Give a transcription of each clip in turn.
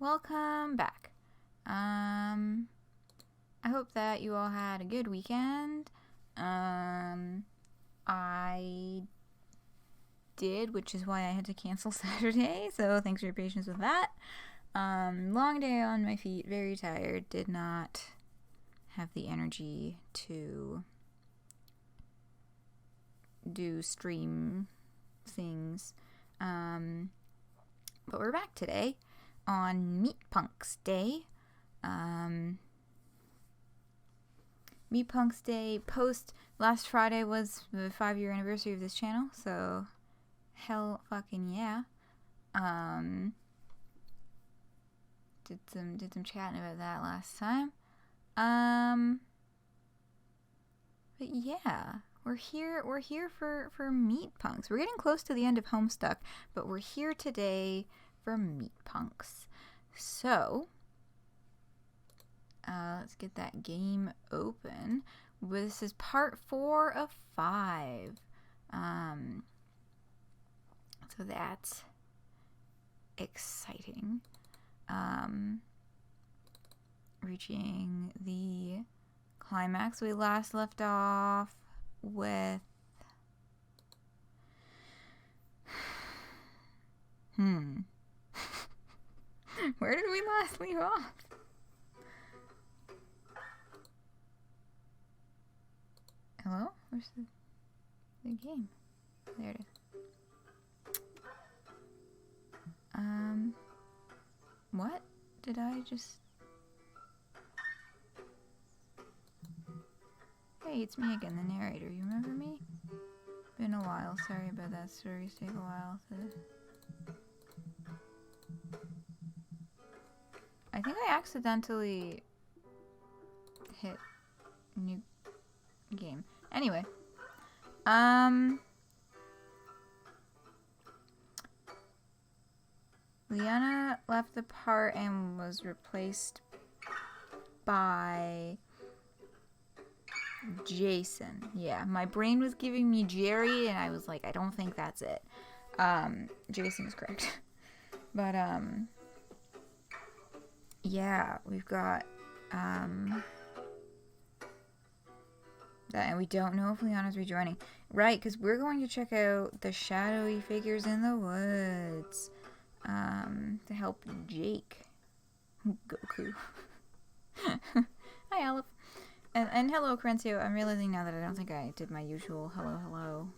welcome back. I hope that you all had a good weekend. I did, which is why I had to cancel Saturday, so thanks for your patience with that. Long day on my feet, very tired, did not have the energy to do stream things. But we're back today on Meatpunks Day. Meatpunks Day post last Friday was the 5-year anniversary of this channel, so hell fucking yeah. Did some chatting about that last time. But yeah, we're here for Meatpunks. We're getting close to the end of Homestuck, but we're here today for Meatpunks. So, let's get that game open. This is part 4 of 5. So that's exciting. Reaching the climax. We last left off with where did we last leave off? Hello? Where's the game? There it is. What? Did I just... Hey, it's me again, the narrator. You remember me? Been a while. Sorry about that. Stories take a while to... I think I accidentally hit new game. Anyway. Liana left the part and was replaced by Jason. Yeah, my brain was giving me Jerry and I was like, I don't think that's it. Jason is correct. But, yeah, we've got, that, and we don't know if Liana's rejoining. Right, because we're going to check out the shadowy figures in the woods, to help Jake. Goku. Hi, Aleph. And hello, Corencio. I'm realizing now that I don't think I did my usual hello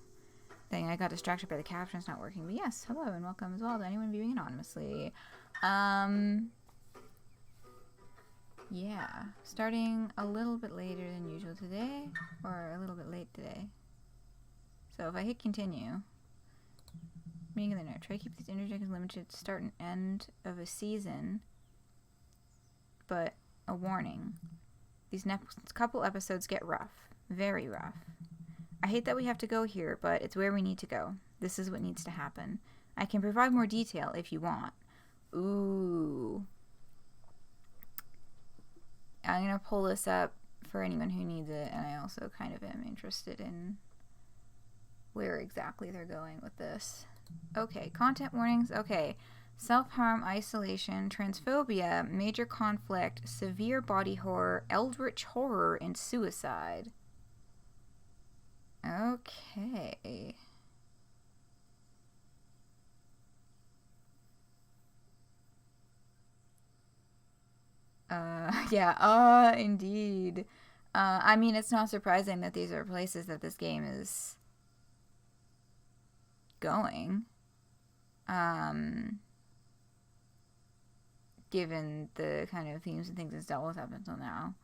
thing. I got distracted by the captions not working. But yes, hello and welcome as well to anyone viewing anonymously. Yeah, starting a little bit later than usual today, or a little bit late today. So if I hit continue, meaning of the note, try to keep these interjections limited to start and end of a season, but a warning. These next couple episodes get rough. Very rough. I hate that we have to go here, but it's where we need to go. This is what needs to happen. I can provide more detail if you want. Ooh. I'm going to pull this up for anyone who needs it, and I also kind of am interested in where exactly they're going with this. Okay, content warnings. Okay. Self-harm, isolation, transphobia, major conflict, severe body horror, eldritch horror, and suicide. Okay. Yeah, indeed. I mean, it's not surprising that these are places that this game is going. Given the kind of themes and things it's dealt with up until now.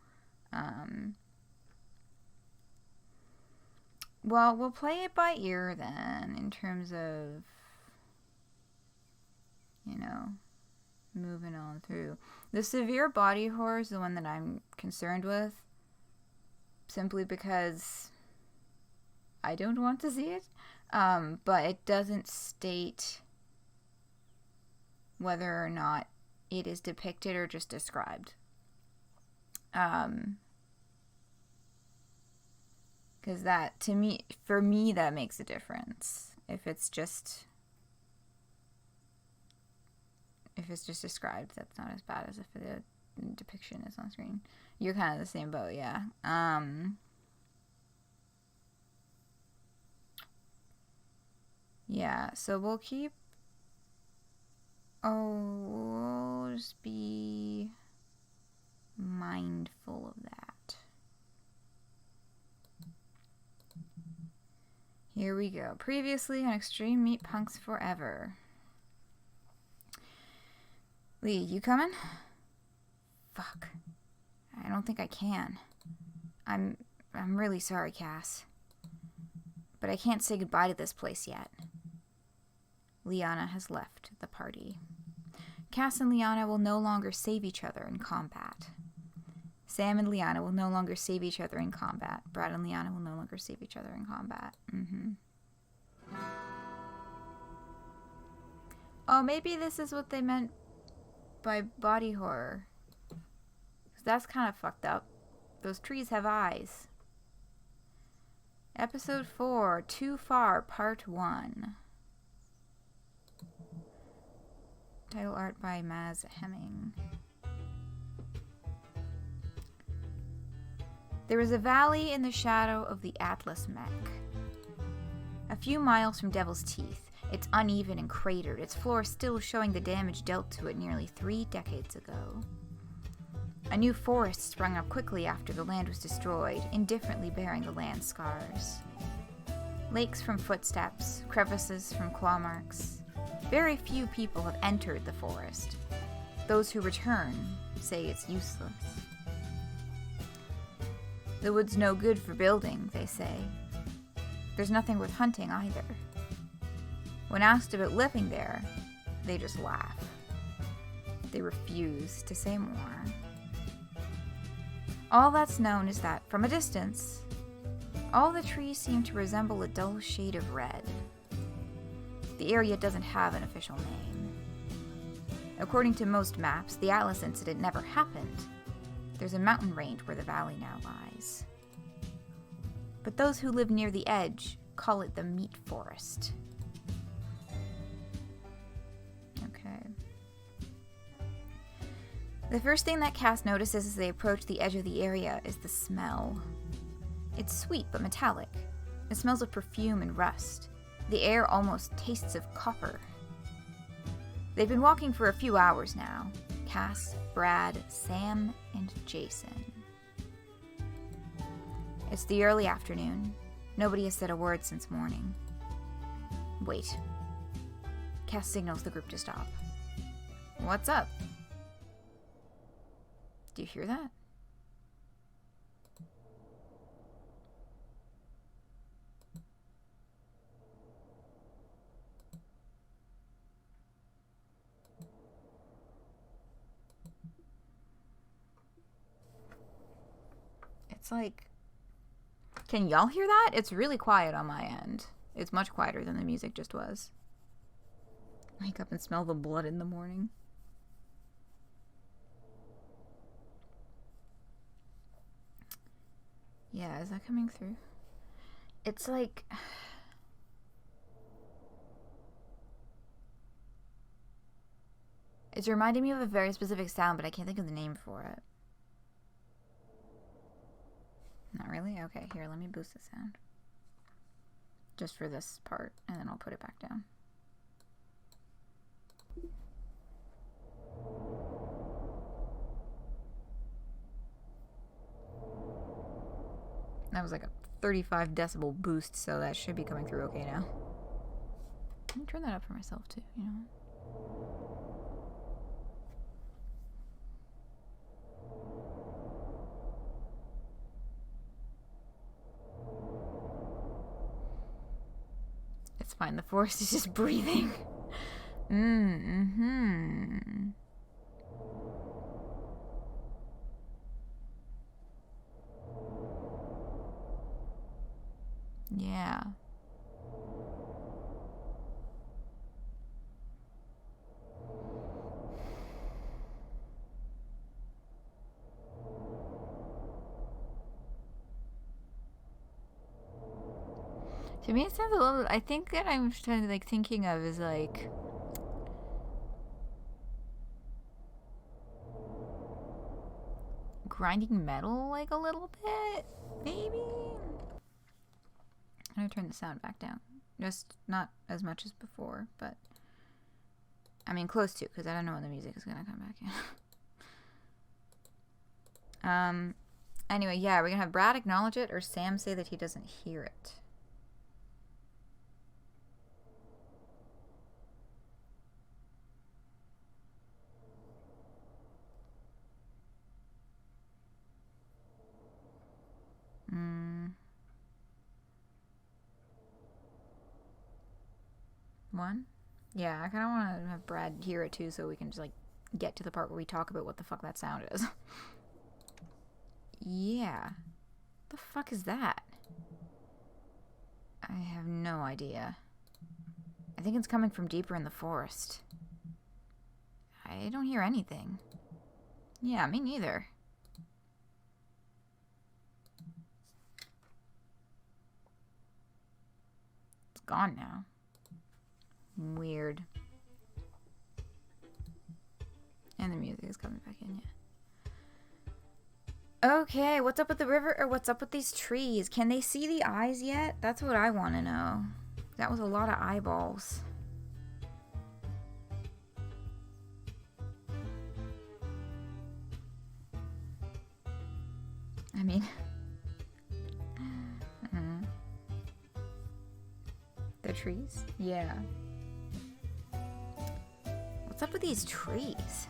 Well, we'll play it by ear then, in terms of, you know, moving on through. The severe body horror is the one that I'm concerned with, simply because I don't want to see it, but it doesn't state whether or not it is depicted or just described. Because that, to me, for me, that makes a difference. If it's it's just described, that's not as bad as if the depiction is on screen. You're kind of the same boat, yeah. Yeah, so we'll keep... Oh, we'll just be mindful of that. Here we go. Previously on Extreme Meatpunks Forever. Lee, you coming? Fuck. I don't think I can. I'm really sorry, Cass. But I can't say goodbye to this place yet. Liana has left the party. Cass and Liana will no longer save each other in combat. Sam and Liana will no longer save each other in combat. Brad and Liana will no longer save each other in combat. Oh, maybe this is what they meant by body horror. 'Cause that's kind of fucked up. Those trees have eyes. Episode 4, Too Far, Part 1. Title art by Maz Hemming. There is a valley in the shadow of the Atlas Mech. A few miles from Devil's Teeth, it's uneven and cratered, its floor still showing the damage dealt to it nearly 3 decades ago. A new forest sprung up quickly after the land was destroyed, indifferently bearing the land scars. Lakes from footsteps, crevices from claw marks. Very few people have entered the forest. Those who return say it's useless. The wood's no good for building, they say. There's nothing worth hunting either. When asked about living there, they just laugh. They refuse to say more. All that's known is that, from a distance, all the trees seem to resemble a dull shade of red. The area doesn't have an official name. According to most maps, the Atlas incident never happened. There's a mountain range where the valley now lies. But those who live near the edge call it the Meat Forest. Okay. The first thing that Cass notices as they approach the edge of the area is the smell. It's sweet but metallic. It smells of perfume and rust. The air almost tastes of copper. They've been walking for a few hours now. Cass, Brad, Sam, and Jason. It's the early afternoon. Nobody has said a word since morning. Wait. Cass signals the group to stop. What's up? Do you hear that? It's like... Can y'all hear that? It's really quiet on my end. It's much quieter than the music just was. Wake up and smell the blood in the morning. Yeah, is that coming through? It's like... It's reminding me of a very specific sound, but I can't think of the name for it. Not really? Okay, here, let me boost the sound. Just for this part, and then I'll put it back down. That was like a 35 decibel boost, so that should be coming through okay now. Let me turn that up for myself too, you know? It's fine, the forest is just breathing. Yeah. To me, it sounds a little... I think that I'm trying to, like, thinking of is, like... grinding metal, like, a little bit? Maybe? I'm gonna turn the sound back down. Just not as much as before, but... I mean, close to, because I don't know when the music is gonna come back in. Anyway, yeah, we're gonna have Brad acknowledge it, or Sam say that he doesn't hear it. One? Yeah, I kind of want to have Brad hear it too, so we can just, like, get to the part where we talk about what the fuck that sound is. Yeah. The fuck is that? I have no idea. I think it's coming from deeper in the forest. I don't hear anything. Yeah, me neither. It's gone now. Weird. And the music is coming back in, yeah. Okay, what's up with the river, or what's up with these trees? Can they see the eyes yet? That's what I want to know. That was a lot of eyeballs. I mean... The trees? Yeah. What's up with these trees?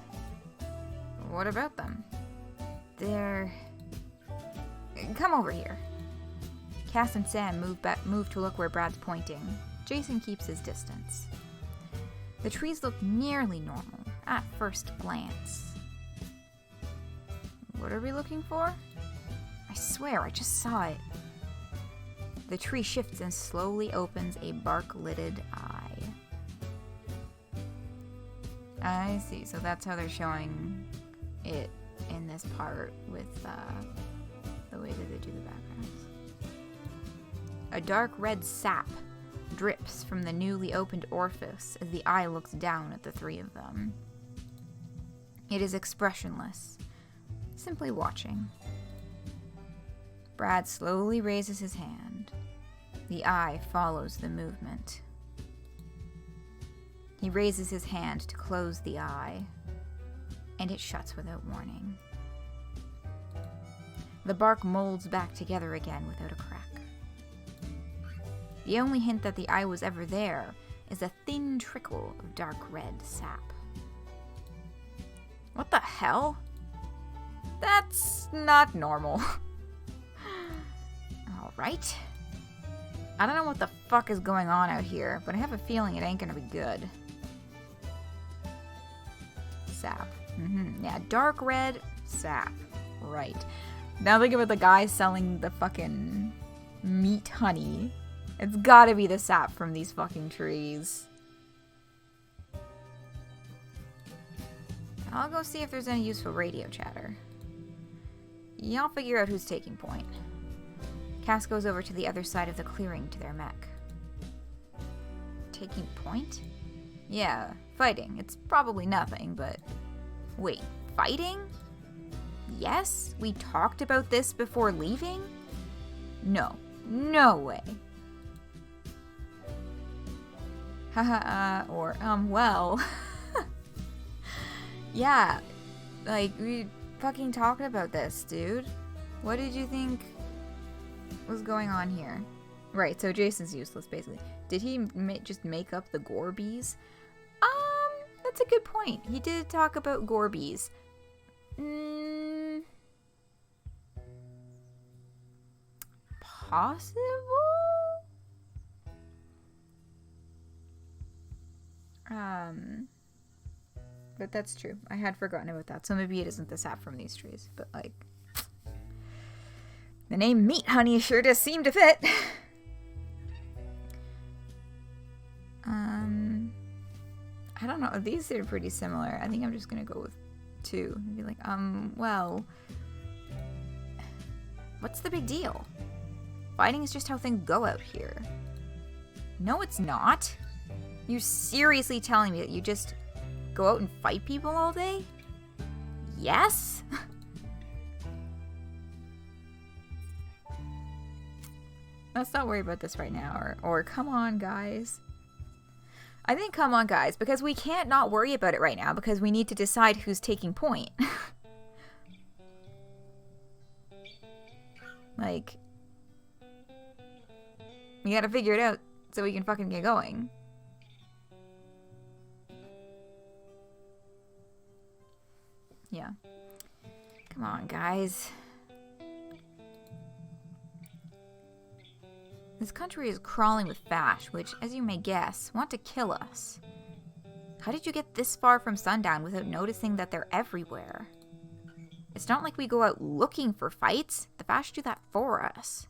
What about them? They're... Come over here. Cass and Sam move to look where Brad's pointing. Jason keeps his distance. The trees look nearly normal, at first glance. What are we looking for? I swear, I just saw it. The tree shifts and slowly opens a bark-lidded eye. I see, so that's how they're showing it in this part with the way that they do the backgrounds. A dark red sap drips from the newly opened orifice as the eye looks down at the three of them. It is expressionless, simply watching. Brad slowly raises his hand. The eye follows the movement. He raises his hand to close the eye, and it shuts without warning. The bark molds back together again without a crack. The only hint that the eye was ever there is a thin trickle of dark red sap. What the hell? That's not normal. Alright. I don't know what the fuck is going on out here, but I have a feeling it ain't gonna be good. Sap. Yeah, dark red sap. Right. Now think about the guy selling the fucking meat honey. It's gotta be the sap from these fucking trees. I'll go see if there's any useful radio chatter. Y'all figure out who's taking point. Cass goes over to the other side of the clearing to their mech. Taking point? Yeah, fighting. It's probably nothing, but... Wait, fighting? Yes? We talked about this before leaving? No. No way. Haha, or, well... Yeah, like, we fucking talked about this, dude. What did you think was going on here? Right, so Jason's useless, basically. Did he just make up the Gorbies? That's a good point. He did talk about Gorbies. Possible? But that's true. I had forgotten about that. So maybe it isn't the sap from these trees. But, like, the name Meat Honey sure does seem to fit. I don't know. These are pretty similar. I think I'm just gonna go with 2. And be like, well, what's the big deal? Fighting is just how things go out here. No, it's not. You're seriously telling me that you just go out and fight people all day? Yes? Let's not worry about this right now. Or come on, guys. I think come on, guys, because we can't not worry about it right now because we need to decide who's taking point. Like, we gotta figure it out so we can fucking get going. Yeah. Come on, guys. This country is crawling with Fash, which, as you may guess, want to kill us. How did you get this far from sundown without noticing that they're everywhere? It's not like we go out looking for fights. The Fash do that for us.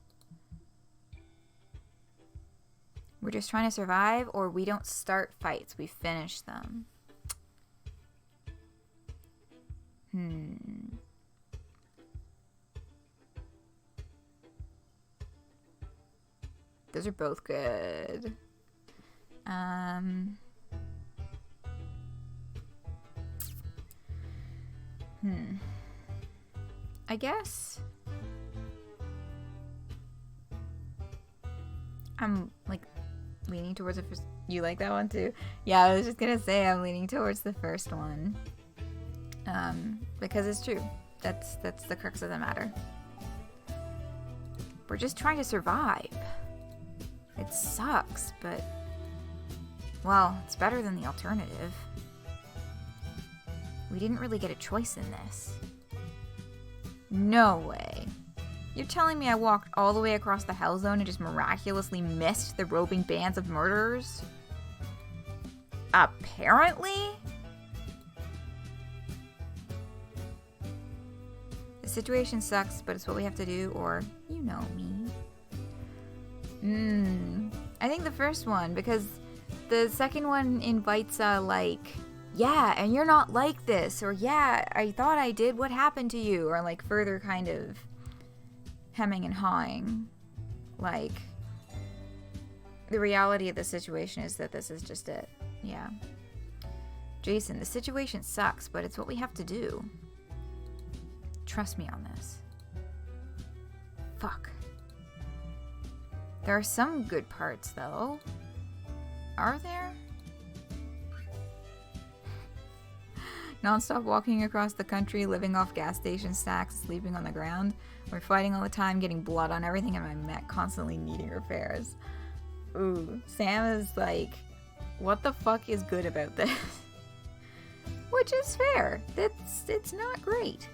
We're just trying to survive, or we don't start fights, we finish them. Those are both good. I guess I'm like leaning towards the first. You like that one too? Yeah, I was just gonna say I'm leaning towards the first one. Because it's true. That's the crux of the matter. We're just trying to survive. It sucks, but well, it's better than the alternative. We didn't really get a choice in this. No way. You're telling me I walked all the way across the Hell Zone and just miraculously missed the roving bands of murderers? Apparently? The situation sucks, but it's what we have to do, or you know me. I think the first one, because the second one invites like, yeah, and you're not like this, or yeah, I thought I did, what happened to you, or like further kind of hemming and hawing. Like, the reality of the situation is that this is just it. Yeah. Jason, the situation sucks, but it's what we have to do. Trust me on this. Fuck. There are some good parts, though. Are there? Non-stop walking across the country, living off gas station stacks, sleeping on the ground. We're fighting all the time, getting blood on everything, and my mech constantly needing repairs. Ooh, Sam is like, what the fuck is good about this? Which is fair. It's not great.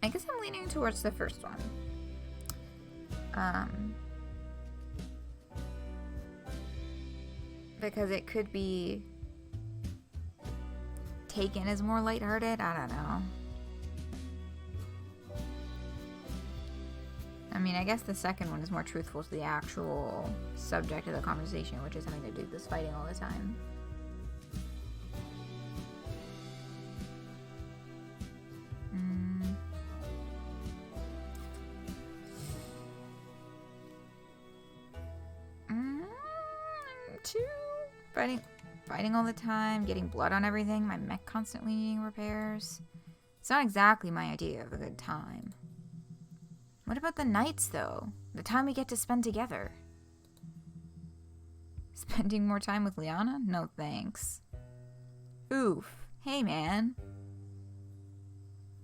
I guess I'm leaning towards the first one. Because it could be taken as more lighthearted. I don't know. I mean, I guess the second one is more truthful to the actual subject of the conversation, which is having to do this fighting all the time. Fighting all the time, getting blood on everything, my mech constantly needing repairs. It's not exactly my idea of a good time. What about the nights, though? The time we get to spend together? Spending more time with Liana? No thanks. Oof. Hey, man.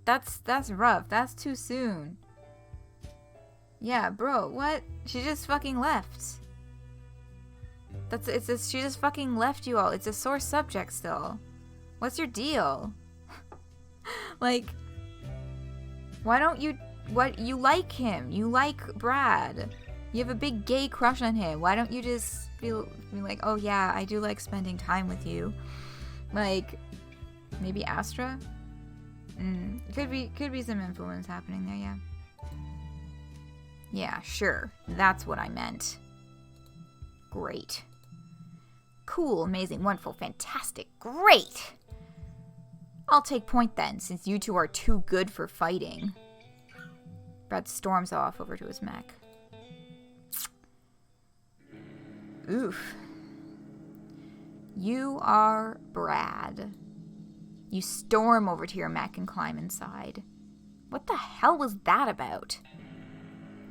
That's rough. That's too soon. Yeah, bro, what? She just fucking left. She just fucking left you all. It's a sore subject still. What's your deal? Like, why don't you... What? You like him. You like Brad. You have a big gay crush on him. Why don't you just be like, oh yeah, I do like spending time with you. Like, maybe Astra? Could be some influence happening there, yeah. Yeah, sure. That's what I meant. Great. Cool, amazing, wonderful, fantastic, great! I'll take point then, since you two are too good for fighting. Brad storms off over to his mech. Oof. You are Brad. You storm over to your mech and climb inside. What the hell was that about?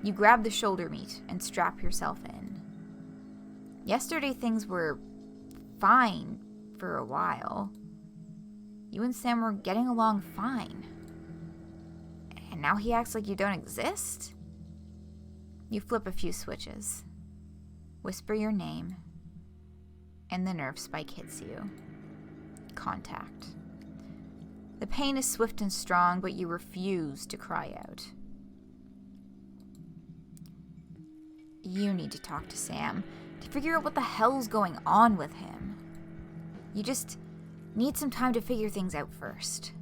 You grab the shoulder meat and strap yourself in. Yesterday things were fine for a while. You and Sam were getting along fine. And now he acts like you don't exist? You flip a few switches. Whisper your name. And the nerve spike hits you. Contact. The pain is swift and strong, but you refuse to cry out. You need to talk to Sam to figure out what the hell's going on with him. You just need some time to figure things out first.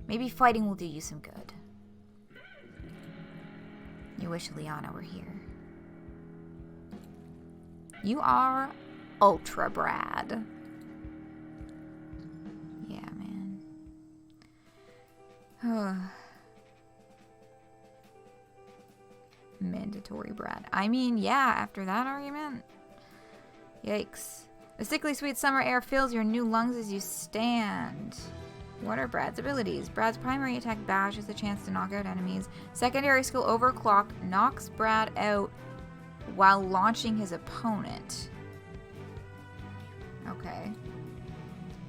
Maybe fighting will do you some good. You wish Liana were here. You are Ultra Brad. Yeah, man. Mandatory Brad. I mean, yeah, after that argument. Yikes. The sickly sweet summer air fills your new lungs as you stand. What are Brad's abilities? Brad's primary attack, Bash, is the chance to knock out enemies. Secondary skill, Overclock, knocks Brad out while launching his opponent. Okay.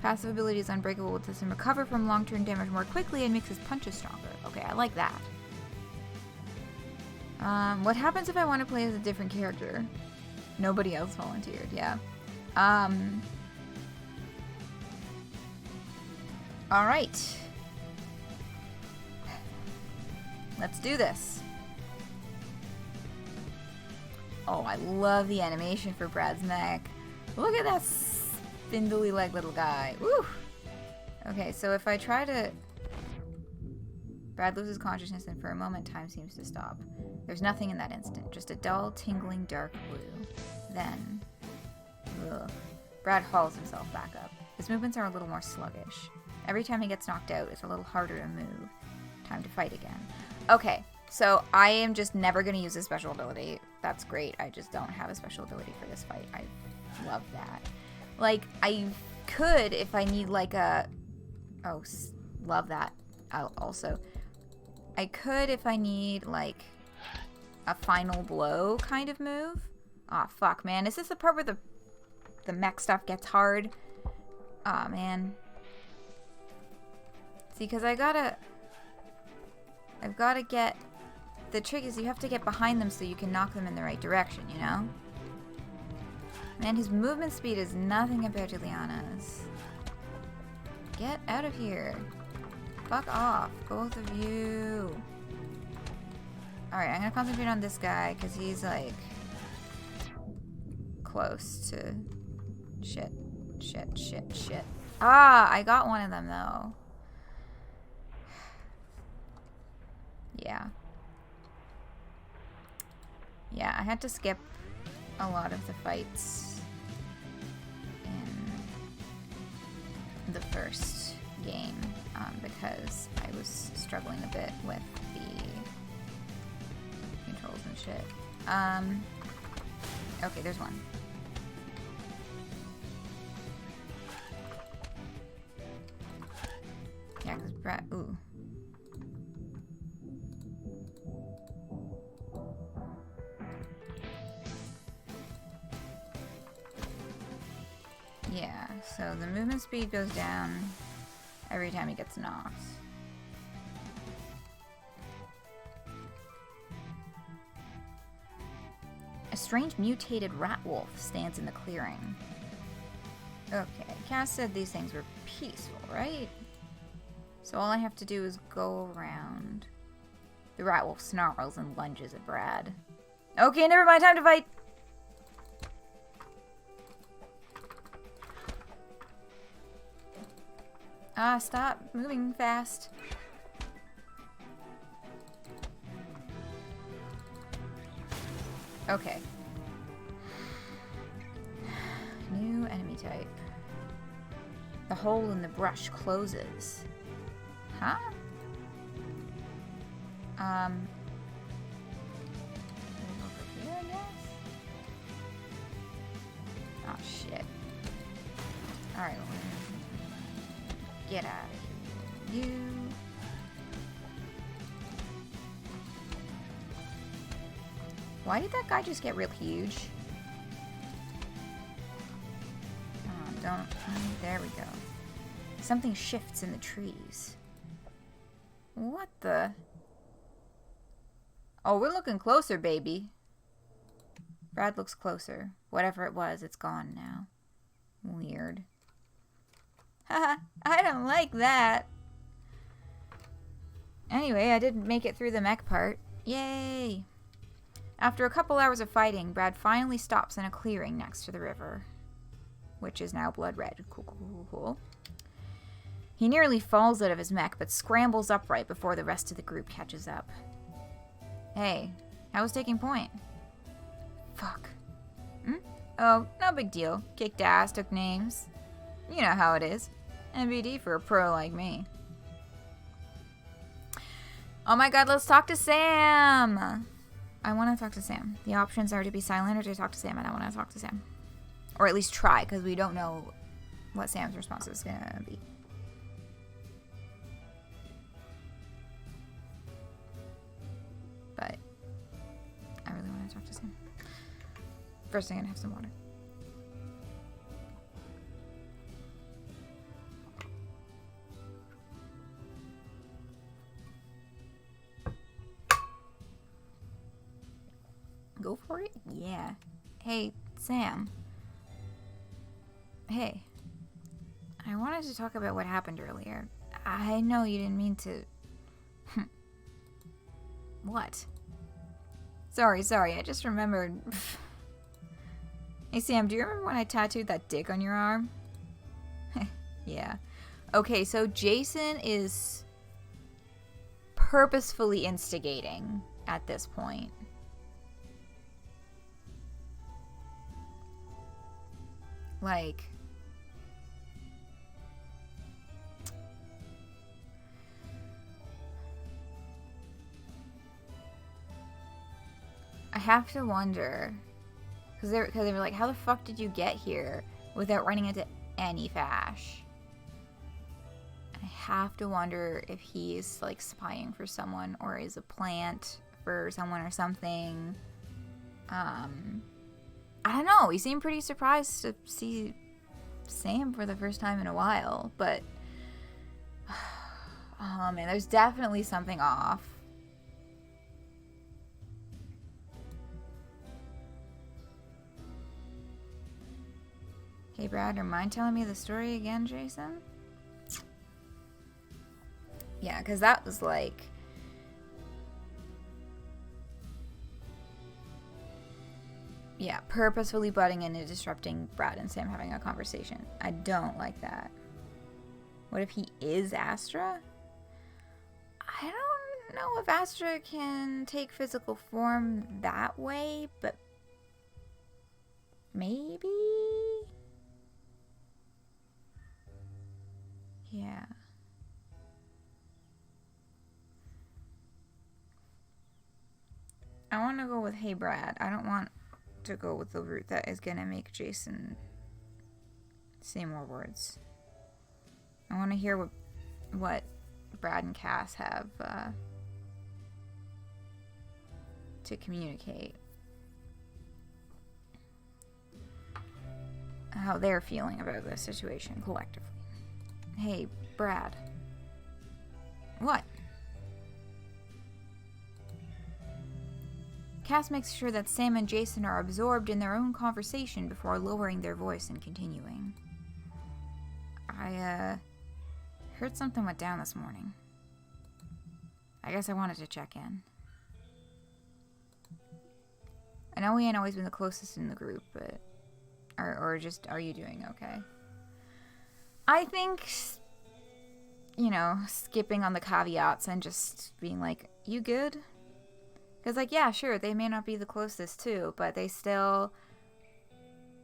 Passive ability is Unbreakable, which lets him recover from long-term damage more quickly and makes his punches stronger. Okay, I like that. What happens if I want to play as a different character? Nobody else volunteered, yeah. Alright. Let's do this. Oh, I love the animation for Brad's mech. Look at that spindly leg little guy. Woo! Okay, so if I try to... Brad loses consciousness and for a moment time seems to stop. There's nothing in that instant, just a dull, tingling dark blue. Then... Ugh. Brad hauls himself back up. His movements are a little more sluggish. Every time he gets knocked out, it's a little harder to move. Time to fight again. Okay, so I am just never going to use a special ability. That's great. I just don't have a special ability for this fight. I love that. Like, I could if I need like a... Oh, love that. Also, I could if I need like a final blow kind of move. Aw, oh, fuck, man. Is this the part where the mech stuff gets hard? Aw, oh, man. See, because I've got to get... The trick is you have to get behind them so you can knock them in the right direction, you know? Man, his movement speed is nothing compared to Liana's. Get out of here. Fuck off, both of you. Alright, I'm gonna concentrate on this guy, because he's, like, close to... Shit. Ah, I got one of them, though. Yeah. Yeah, I had to skip a lot of the fights in the first game because I was struggling a bit with the controls and shit. Okay, there's one. Yeah, because Brad... Ooh. Yeah, so the movement speed goes down every time he gets knocked. A strange mutated rat wolf stands in the clearing. Okay, Cass said these things were peaceful, right? So all I have to do is go around. The rat wolf snarls and lunges at Brad. Okay, never mind, time to fight! Ah, stop moving fast. Okay. New enemy type. The hole in the brush closes. Huh? Over here, I guess? Oh, shit. Alright, get out of here. You. Why did that guy just get real huge? Don't. There we go. Something shifts in the trees. What the? Oh, we're looking closer, baby. Brad looks closer. Whatever it was, it's gone now. Weird. Haha, I don't like that. Anyway, I didn't make it through the mech part. Yay! After a couple hours of fighting, Brad finally stops in a clearing next to the river, which is now blood red. Cool, cool, cool, cool. He nearly falls out of his mech, but scrambles upright before the rest of the group catches up. Hey, how was taking point? Fuck. Oh, no big deal. Kicked ass, took names. You know how it is. MVD for a pro like me. Oh my god, let's talk to Sam! I want to talk to Sam. The options are to be silent or to talk to Sam, and I want to talk to Sam. Or at least try, because we don't know what Sam's response is going to be. But I really want to talk to Sam. First, I'm going to have some water. Go for it? Yeah. Hey, Sam. Hey. I wanted to talk about what happened earlier. I know you didn't mean to... What? Sorry, I just remembered... Hey, Sam, do you remember when I tattooed that dick on your arm? Yeah. Okay, so Jason is purposefully instigating at this point. Like... I have to wonder, because they were like, how the fuck did you get here without running into any Fash? I have to wonder if he's like spying for someone or is a plant for someone or something. I don't know. He seemed pretty surprised to see Sam for the first time in a while, but oh man, there's definitely something off. Hey Brad, do you mind telling me the story again, Jason? Yeah, because that was like... Yeah, purposefully butting in and disrupting Brad and Sam having a conversation. I don't like that. What if he is Astra? I don't know if Astra can take physical form that way, but maybe? Yeah. I want to go with Hey Brad. I don't want to go with the route that is gonna make Jason say more words. I want to hear what Brad and Cass have to communicate. How they're feeling about this situation collectively. Hey, Brad. What? Cass makes sure that Sam and Jason are absorbed in their own conversation before lowering their voice and continuing. I heard something went down this morning. I guess I wanted to check in. I know we ain't always been the closest in the group, but... Or just, are you doing okay? I think, you know, skipping on the caveats and just being like, you good? Because, like, yeah, sure, they may not be the closest too, but they still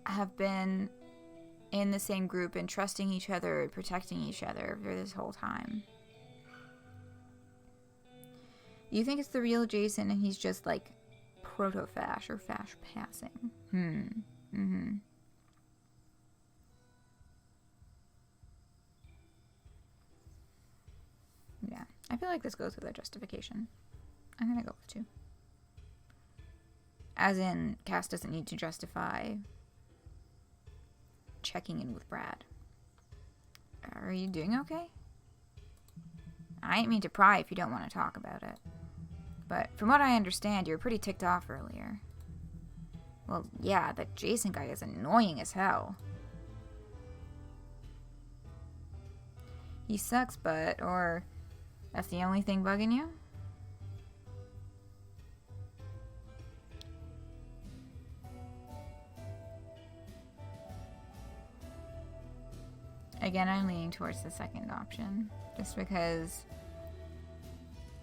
have been in the same group and trusting each other and protecting each other for this whole time. You think it's the real Jason and he's just like proto-fash or fash passing. Yeah, I feel like this goes without justification. I'm gonna go with 2. As in, Cass doesn't need to justify checking in with Brad. Are you doing okay? I ain't mean to pry if you don't want to talk about it. But from what I understand, you were pretty ticked off earlier. Well, yeah, that Jason guy is annoying as hell. He sucks, but, or that's the only thing bugging you? Again, I'm leaning towards the second option, just because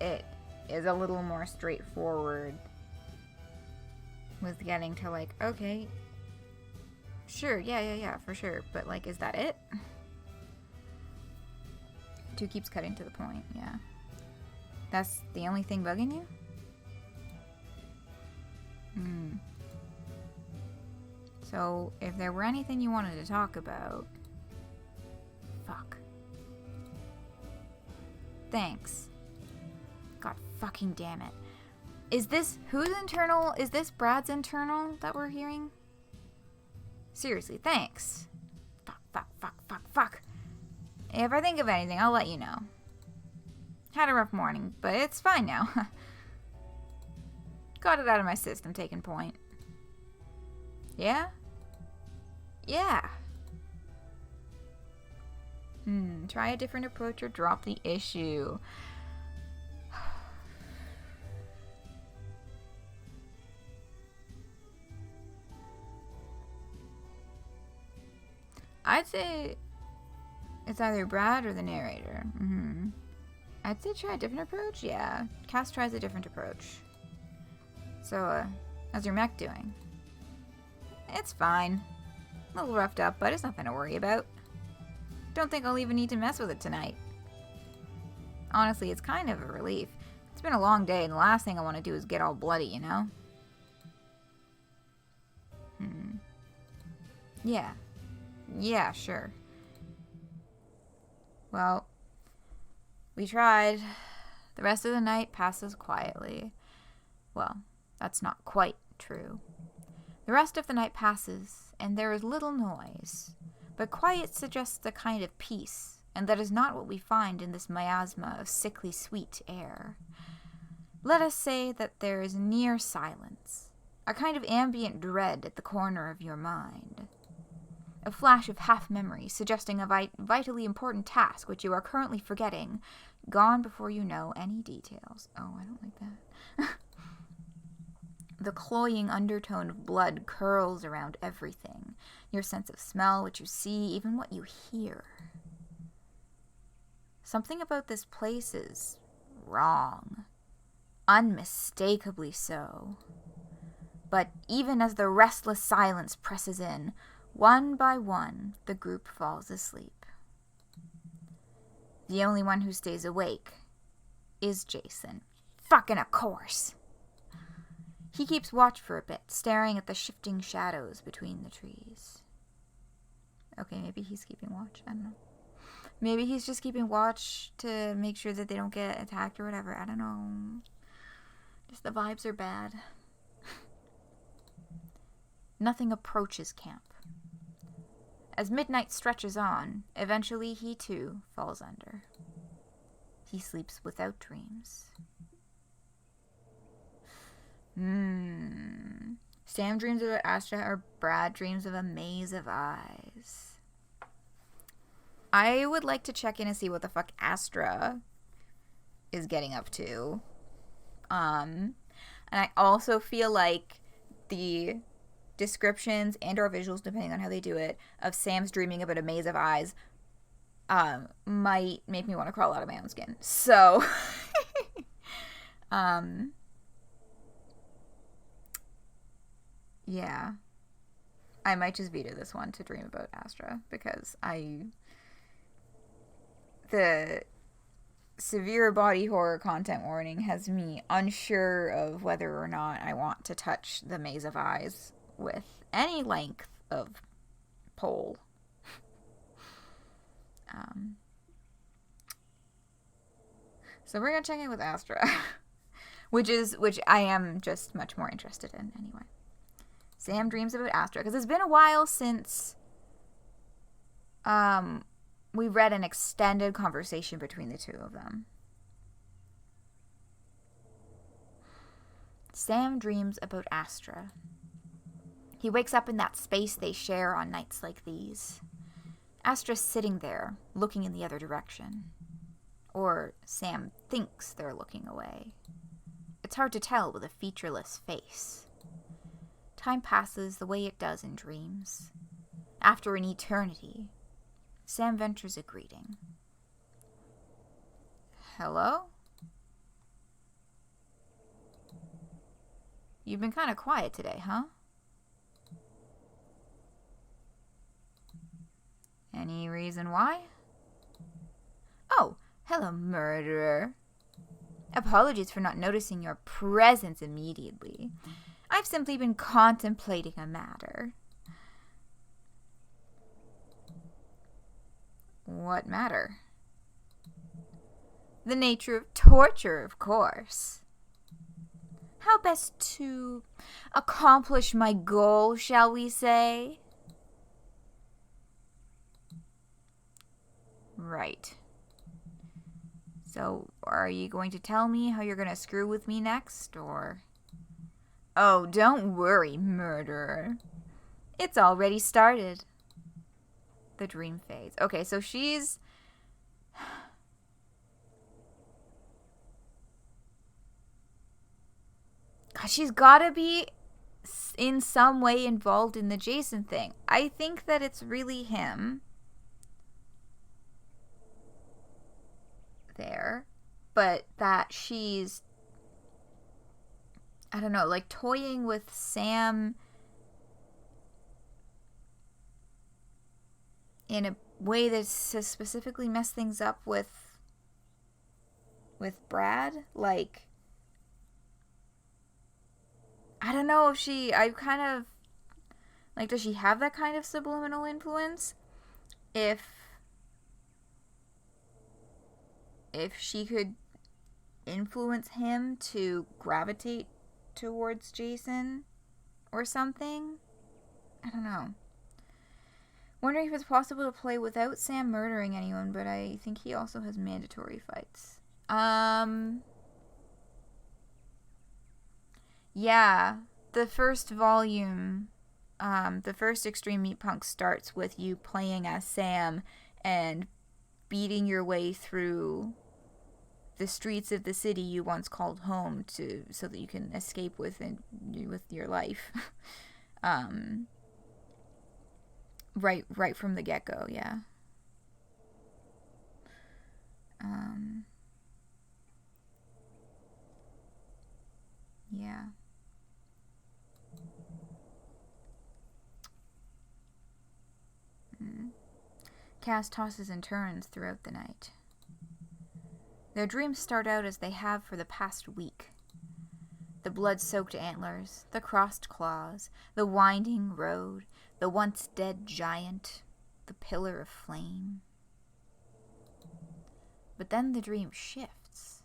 it is a little more straightforward with getting to like, okay, sure, yeah, for sure, but like, is that it? 2 keeps cutting to the point, yeah. That's the only thing bugging you? So, if there were anything you wanted to talk about... Fuck. Thanks. God fucking damn it. Is this whose internal? Is this Brad's internal that we're hearing? Seriously, thanks. Fuck. If I think of anything, I'll let you know. Had a rough morning, but it's fine now. Got it out of my system, taking point. Yeah? Yeah. Try a different approach or drop the issue. I'd say it's either Brad or the narrator. I'd say try a different approach, yeah. Cass tries a different approach. So, how's your mech doing? It's fine. A little roughed up, but it's nothing to worry about. Don't think I'll even need to mess with it tonight. Honestly, it's kind of a relief. It's been a long day, and the last thing I want to do is get all bloody, you know? Yeah, sure. Well, we tried. The rest of the night passes quietly. Well, that's not quite true. The rest of the night passes, and there is little noise. But quiet suggests a kind of peace, and that is not what we find in this miasma of sickly sweet air. Let us say that there is near silence, a kind of ambient dread at the corner of your mind. A flash of half-memory suggesting a vitally important task which you are currently forgetting, gone before you know any details. Oh, I don't like that. The cloying undertone of blood curls around everything. Your sense of smell, what you see, even what you hear. Something about this place is wrong. Unmistakably so. But even as the restless silence presses in, one by one, the group falls asleep. The only one who stays awake is Jason. Fucking of course! He keeps watch for a bit, staring at the shifting shadows between the trees. Okay, maybe he's keeping watch. I don't know. Maybe he's just keeping watch to make sure that they don't get attacked or whatever. I don't know. Just the vibes are bad. Nothing approaches camp. As midnight stretches on, eventually he too falls under. He sleeps without dreams. Sam dreams about Astra or Brad dreams of a maze of eyes. I would like to check in and see what the fuck Astra is getting up to. And I also feel like the descriptions and or visuals, depending on how they do it, of Sam's dreaming about a maze of eyes might make me want to crawl out of my own skin. So yeah. I might just veto this one to dream about Astra, because the severe body horror content warning has me unsure of whether or not I want to touch the Maze of Eyes with any length of pole. So we're gonna check in with Astra, which I am just much more interested in anyway. Sam dreams about Astra, because it's been a while since we read an extended conversation between the two of them. Sam dreams about Astra. He wakes up in that space they share on nights like these. Astra's sitting there, looking in the other direction. Or Sam thinks they're looking away. It's hard to tell with a featureless face. Time passes the way it does in dreams. After an eternity, Sam ventures a greeting. Hello? You've been kind of quiet today, huh? Any reason why? Oh, hello, murderer. Apologies for not noticing your presence immediately. I've simply been contemplating a matter. What matter? The nature of torture, of course. How best to accomplish my goal, shall we say? Right. So, are you going to tell me how you're going to screw with me next, or... Oh, don't worry, murderer. It's already started. The dream fades. Okay, so she's... God, she's gotta be in some way involved in the Jason thing. I think that it's really him. There. But that she's... I don't know, like toying with Sam in a way that specifically mess things up with Brad. Like, I don't know if I kind of, like, does she have that kind of subliminal influence? If she could influence him to gravitate towards Jason or something? I don't know. Wondering if it's possible to play without Sam murdering anyone, but I think he also has mandatory fights. Yeah, the first volume, the first Extreme Meatpunk starts with you playing as Sam and beating your way through the streets of the city you once called home so that you can escape with your life. Right from the get-go, yeah. Yeah. Cass tosses and turns throughout the night. Their dreams start out as they have for the past week. The blood-soaked antlers, the crossed claws, the winding road, the once-dead giant, the pillar of flame. But then the dream shifts.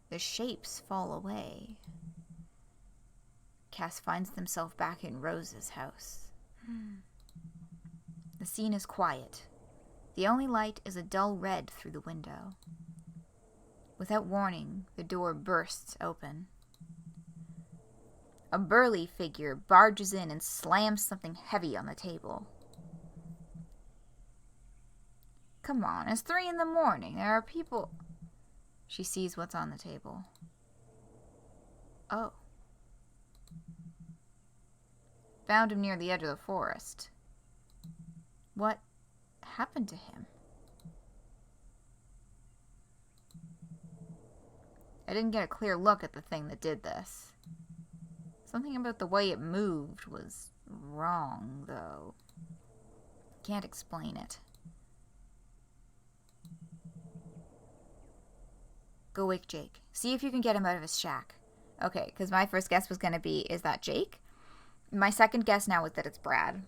The shapes fall away. Cass finds themselves back in Rose's house. The scene is quiet. The only light is a dull red through the window. Without warning, the door bursts open. A burly figure barges in and slams something heavy on the table. Come on, it's 3 in the morning. There are people... She sees what's on the table. Oh. Found him near the edge of the forest. What happened to him? I didn't get a clear look at the thing that did this. Something about the way it moved was wrong, though. Can't explain it. Go wake Jake. See if you can get him out of his shack. Okay, because my first guess was going to be, is that Jake? My second guess now is that it's Brad.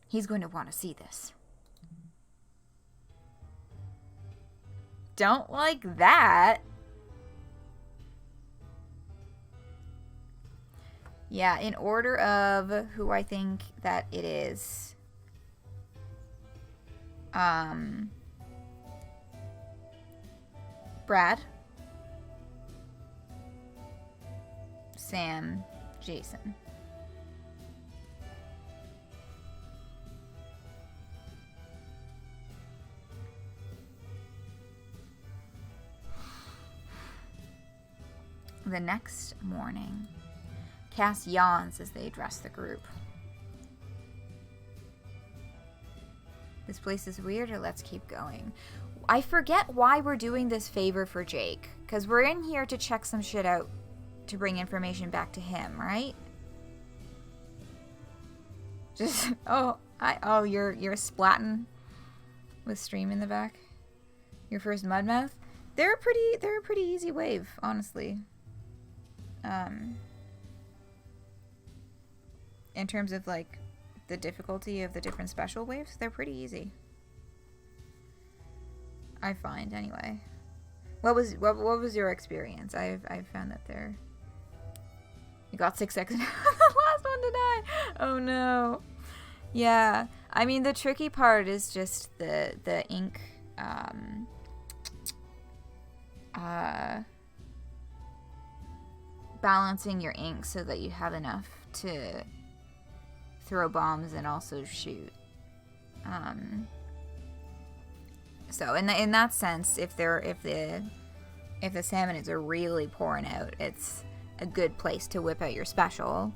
He's going to want to see this. Don't like that. Yeah, in order of who I think that it is. Brad, Sam, Jason. The next morning, Cass yawns as they address the group. This place is weird, or let's keep going. I forget why we're doing this favor for Jake, because we're in here to check some shit out to bring information back to him, right? Just you're splatting with stream in the back. Your first mudmouth. They're a pretty easy wave, honestly. In terms of like the difficulty of the different special waves, they're pretty easy. I find anyway. What was your experience? I've found that they're. You got 6 seconds. The last one to die. Oh no. Yeah. I mean, the tricky part is just the ink. Balancing your ink so that you have enough to throw bombs and also shoot. So in that sense, if the salmonids are really pouring out, it's a good place to whip out your special,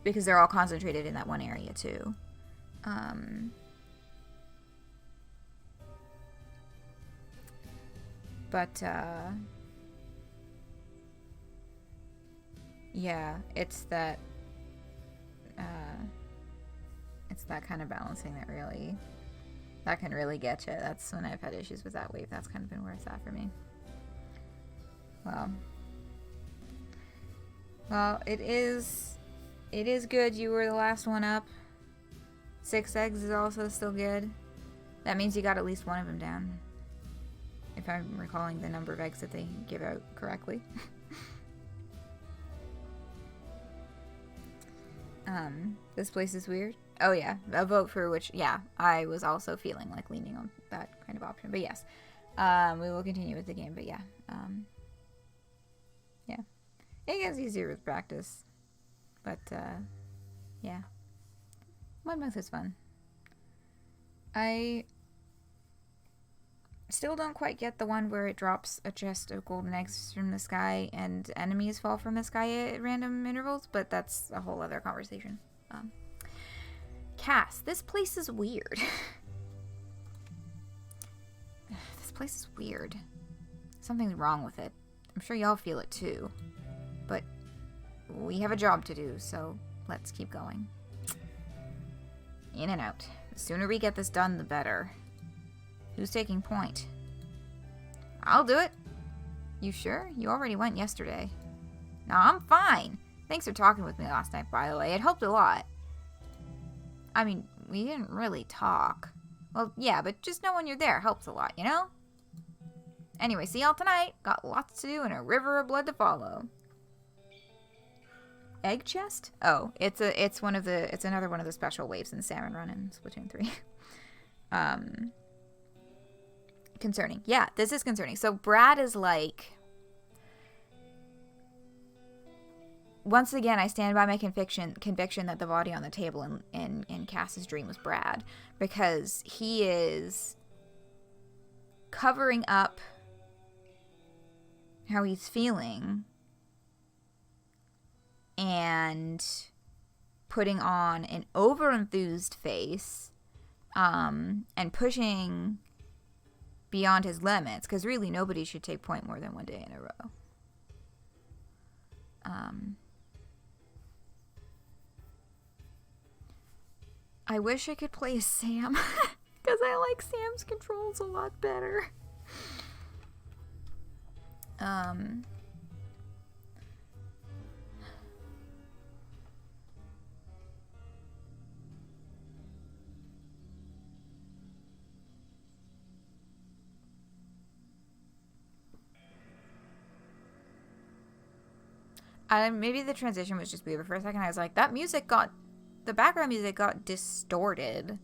because they're all concentrated in that one area too. Yeah, it's that kind of balancing that can really get you. That's when I've had issues with that wave. That's kind of been where it's at for me. Well, it is good you were the last one up. 6 eggs is also still good. That means you got at least one of them down, if I'm recalling the number of eggs that they give out correctly. This place is weird. Oh yeah, a vote for which, yeah, I was also feeling like leaning on that kind of option. But yes, we will continue with the game. But yeah, yeah, it gets easier with practice. But yeah, Mudmouth is fun. I still don't quite get the one where it drops a chest of golden eggs from the sky and enemies fall from the sky at random intervals, but that's a whole other conversation. Cass, this place is weird. This place is weird. Something's wrong with it. I'm sure y'all feel it too. But we have a job to do, so let's keep going. In and out. The sooner we get this done, the better. Who's taking point? I'll do it. You sure? You already went yesterday. No, I'm fine. Thanks for talking with me last night, by the way. It helped a lot. I mean, we didn't really talk. Well, yeah, but just knowing you're there helps a lot, you know? Anyway, see y'all tonight. Got lots to do and a river of blood to follow. Egg chest? Oh, it's another one of the special waves in Salmon Run in Splatoon 3. Concerning. Yeah, this is concerning. So Brad is like, once again, I stand by my conviction that the body on the table in Cass's dream was Brad, because he is covering up how he's feeling and putting on an over-enthused face, and pushing beyond his limits, because really nobody should take point more than one day in a row. I wish I could play as Sam, because I like Sam's controls a lot better. Maybe the transition was just weird, but for a second I was like, the background music got distorted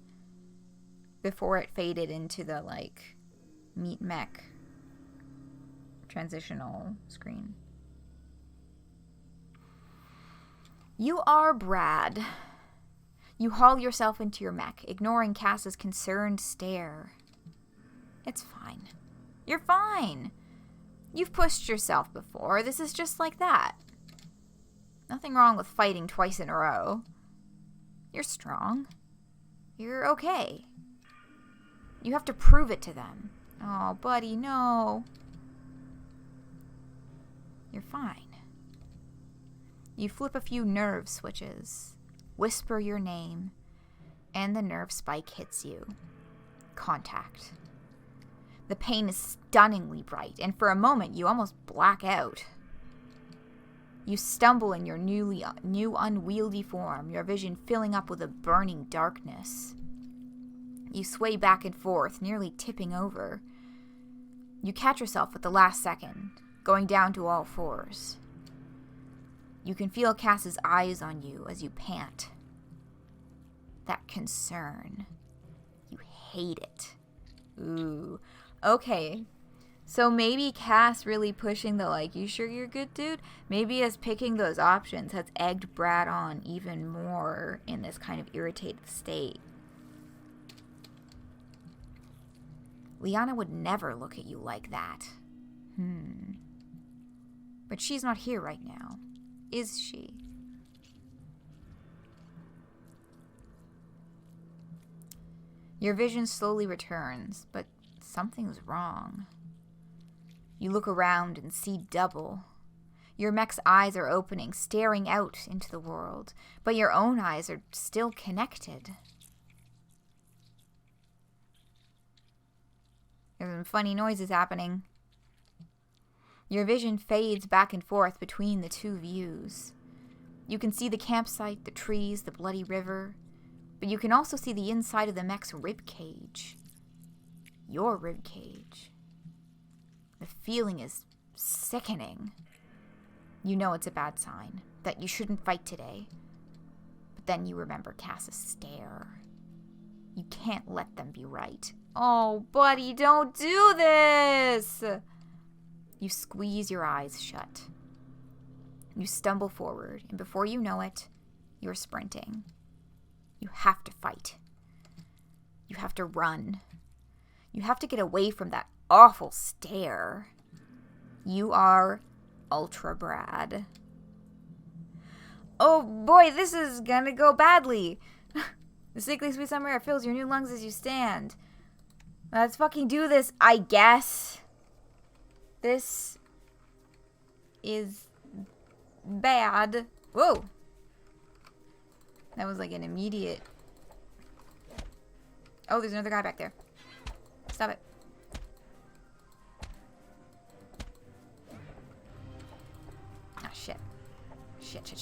before it faded into the, like, meat mech transitional screen. You are Brad. You haul yourself into your mech, ignoring Cass's concerned stare. It's fine. You're fine. You've pushed yourself before. This is just like that. Nothing wrong with fighting twice in a row. You're strong. You're okay. You have to prove it to them. Oh, buddy, no. You're fine. You flip a few nerve switches, whisper your name, and the nerve spike hits you. Contact. The pain is stunningly bright, and for a moment you almost black out. You stumble in your new unwieldy form, your vision filling up with a burning darkness. You sway back and forth, nearly tipping over. You catch yourself at the last second, going down to all fours. You can feel Cass's eyes on you as you pant. That concern. You hate it. Ooh. Okay. So maybe Cass really pushing the, like, you sure you're good, dude? Maybe as picking those options has egged Brad on even more in this kind of irritated state. Liana would never look at you like that. But she's not here right now, is she? Your vision slowly returns, but something's wrong. You look around and see double. Your mech's eyes are opening, staring out into the world, but your own eyes are still connected. There's some funny noises happening. Your vision fades back and forth between the two views. You can see the campsite, the trees, the bloody river, but you can also see the inside of the mech's ribcage. Your ribcage. The feeling is sickening. You know it's a bad sign, that you shouldn't fight today. But then you remember Cass's stare. You can't let them be right. Oh, buddy, don't do this! You squeeze your eyes shut. You stumble forward, and before you know it, you're sprinting. You have to fight. You have to run. You have to get away from that awful stare. You are Ultra Brad. Oh boy, this is gonna go badly. The sickly sweet summer air fills your new lungs as you stand. Let's fucking do this, I guess. This is bad. Whoa. That was like an immediate... Oh, there's another guy back there. Stop it. Ah, shit. Shit.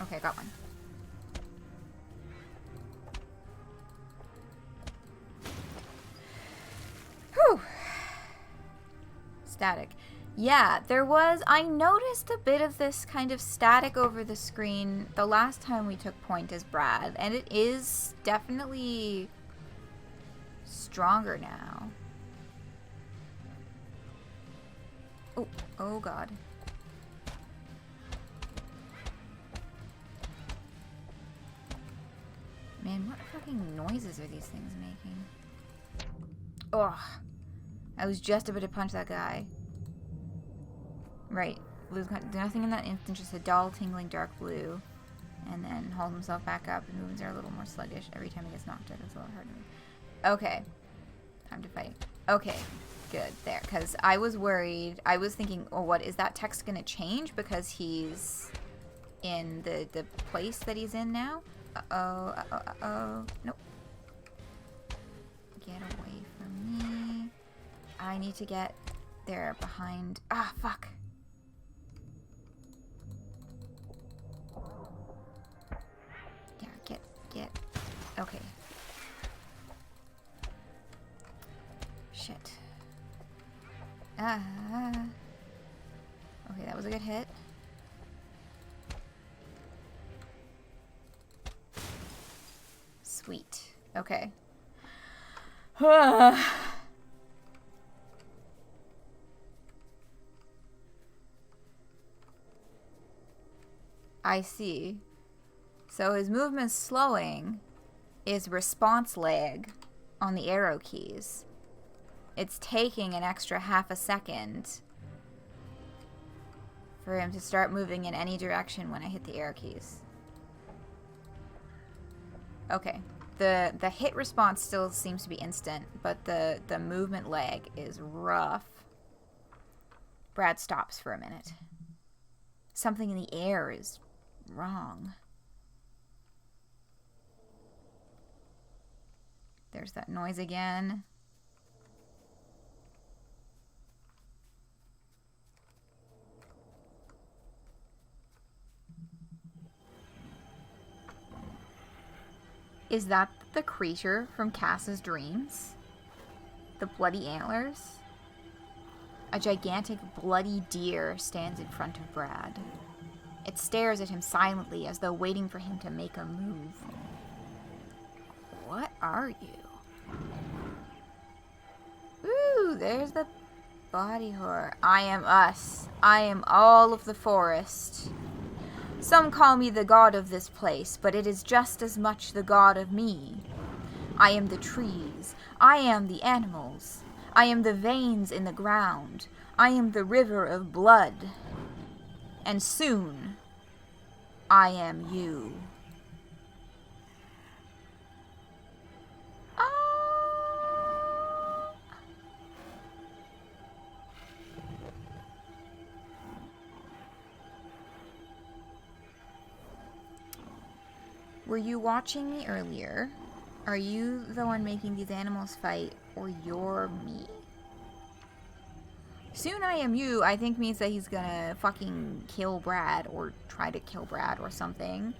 Okay, got one. Whew. Static. Yeah, I noticed a bit of this kind of static over the screen the last time we took point as Brad, and it is definitely stronger now. Oh god. Man, what fucking noises are these things making? Ugh. I was just about to punch that guy. Right. Blue's got nothing in that instant, just a dull, tingling dark blue. And then holds himself back up, and movements are a little more sluggish every time he gets knocked out. It's a little hard to move. Okay. Time to fight. Okay. Good, there. Because I was worried. I was thinking, oh, what, is that text going to change because he's in the place that he's in now? Uh-oh, uh-oh, uh-oh. Nope. Get away from me. I need to get there behind... Ah, fuck. Yeah, get... Okay. Shit. Ah. Okay, that was a good hit. Sweet. Okay. I see. So his movement's slowing is response lag on the arrow keys. It's taking an extra half a second for him to start moving in any direction when I hit the arrow keys. Okay. The hit response still seems to be instant, but the movement lag is rough. Brad stops for a minute. Something in the air is wrong. There's that noise again. Is that the creature from Cass's dreams? The bloody antlers? A gigantic bloody deer stands in front of Brad. It stares at him silently as though waiting for him to make a move. What are you? Ooh, there's the body horror. I am us. I am all of the forest. Some call me the god of this place, but it is just as much the god of me. I am the trees. I am the animals. I am the veins in the ground. I am the river of blood. And soon, I am you. Were you watching me earlier? Are you the one making these animals fight, or you're me? Soon I am you, I think means that he's gonna fucking kill Brad, or try to kill Brad, or something.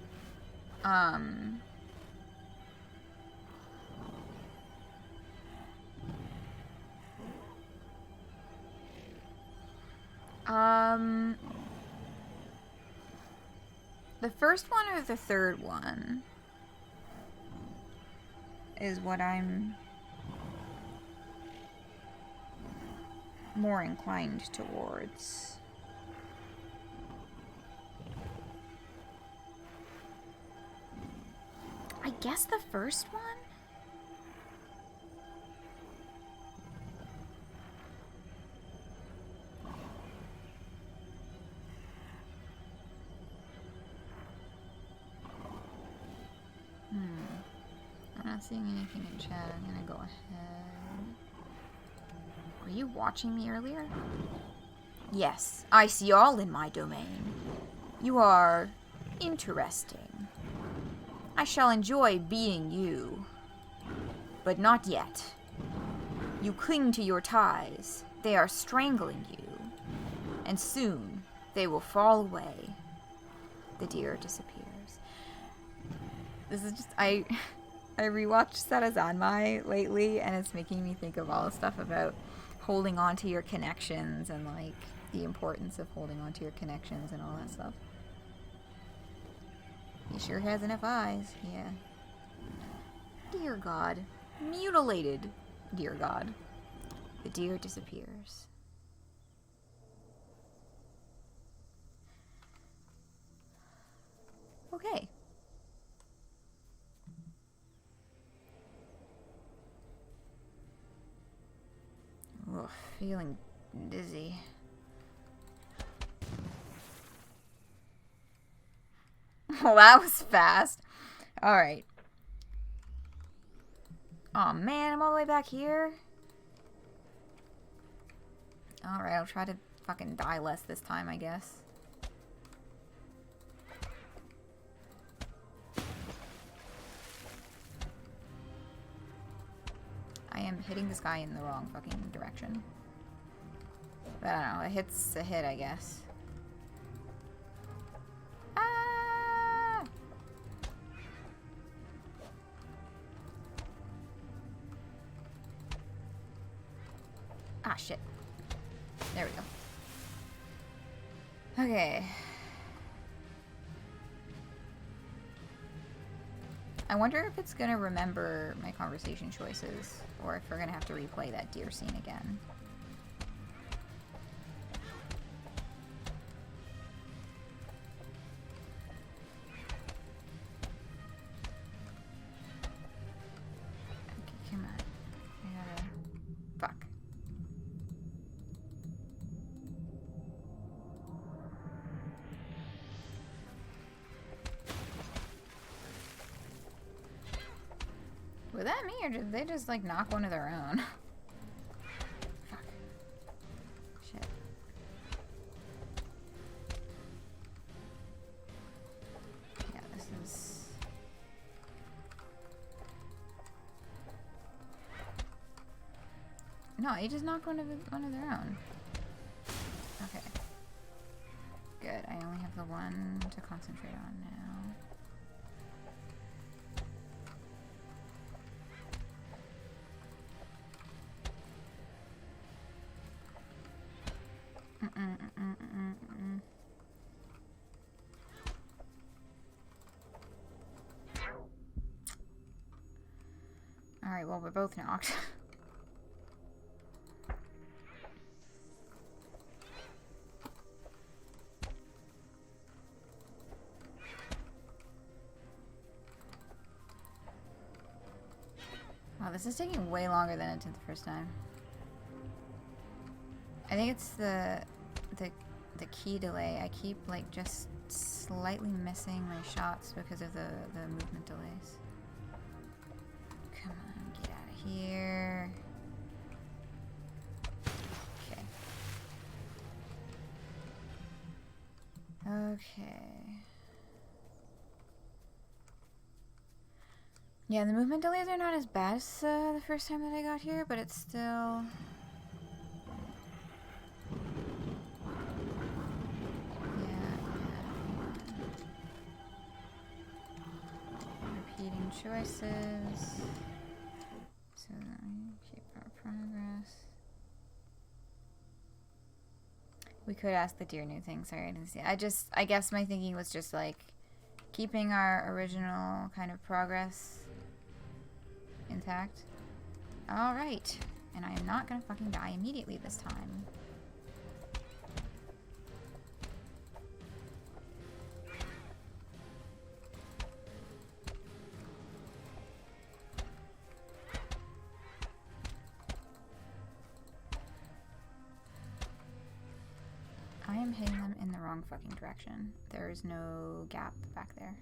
The first one or the third one is what I'm more inclined towards. I guess the first one? I'm not seeing anything in chat. I'm gonna go ahead. Were you watching me earlier? Yes, I see all in my domain. You are interesting. I shall enjoy being you. But not yet. You cling to your ties. They are strangling you. And soon, they will fall away. The deer disappears. This is just... I rewatched Sarazanmai lately, and it's making me think of all the stuff about holding on to your connections and, like, the importance of holding on to your connections and all that stuff. He sure has enough eyes, yeah. Dear God. Mutilated, dear God. The deer disappears. Okay. Ugh, feeling dizzy. Well, that was fast. Alright. Aw, man, I'm all the way back here. Alright, I'll try to fucking die less this time, I guess. I am hitting this guy in the wrong fucking direction. But I don't know, a hit's a hit, I guess. Ah! Ah, shit. There we go. Okay. I wonder if it's gonna remember my conversation choices, or if we're gonna have to replay that deer scene again. Okay, come on. I gotta... Fuck. Was that me, or did they just, like, knock one of their own? Fuck. Shit. Yeah, this is... No, he just knocked one of their own. Okay. Good, I only have the one to concentrate on now. Alright, well, we're both knocked. Wow, this is taking way longer than it did the first time. I think it's the key delay. I keep, like, just slightly missing my shots because of the movement delays. Come on, get out of here. Okay. Okay. Yeah, the movement delays are not as bad as the first time that I got here, but it's still... choices so that we keep our progress. We could ask the deer new thing. Sorry, I didn't see it. I guess my thinking was just like keeping our original kind of progress intact. Alright, and I am not gonna fucking die immediately this time. I am hitting them in the wrong fucking direction. There is no gap back there.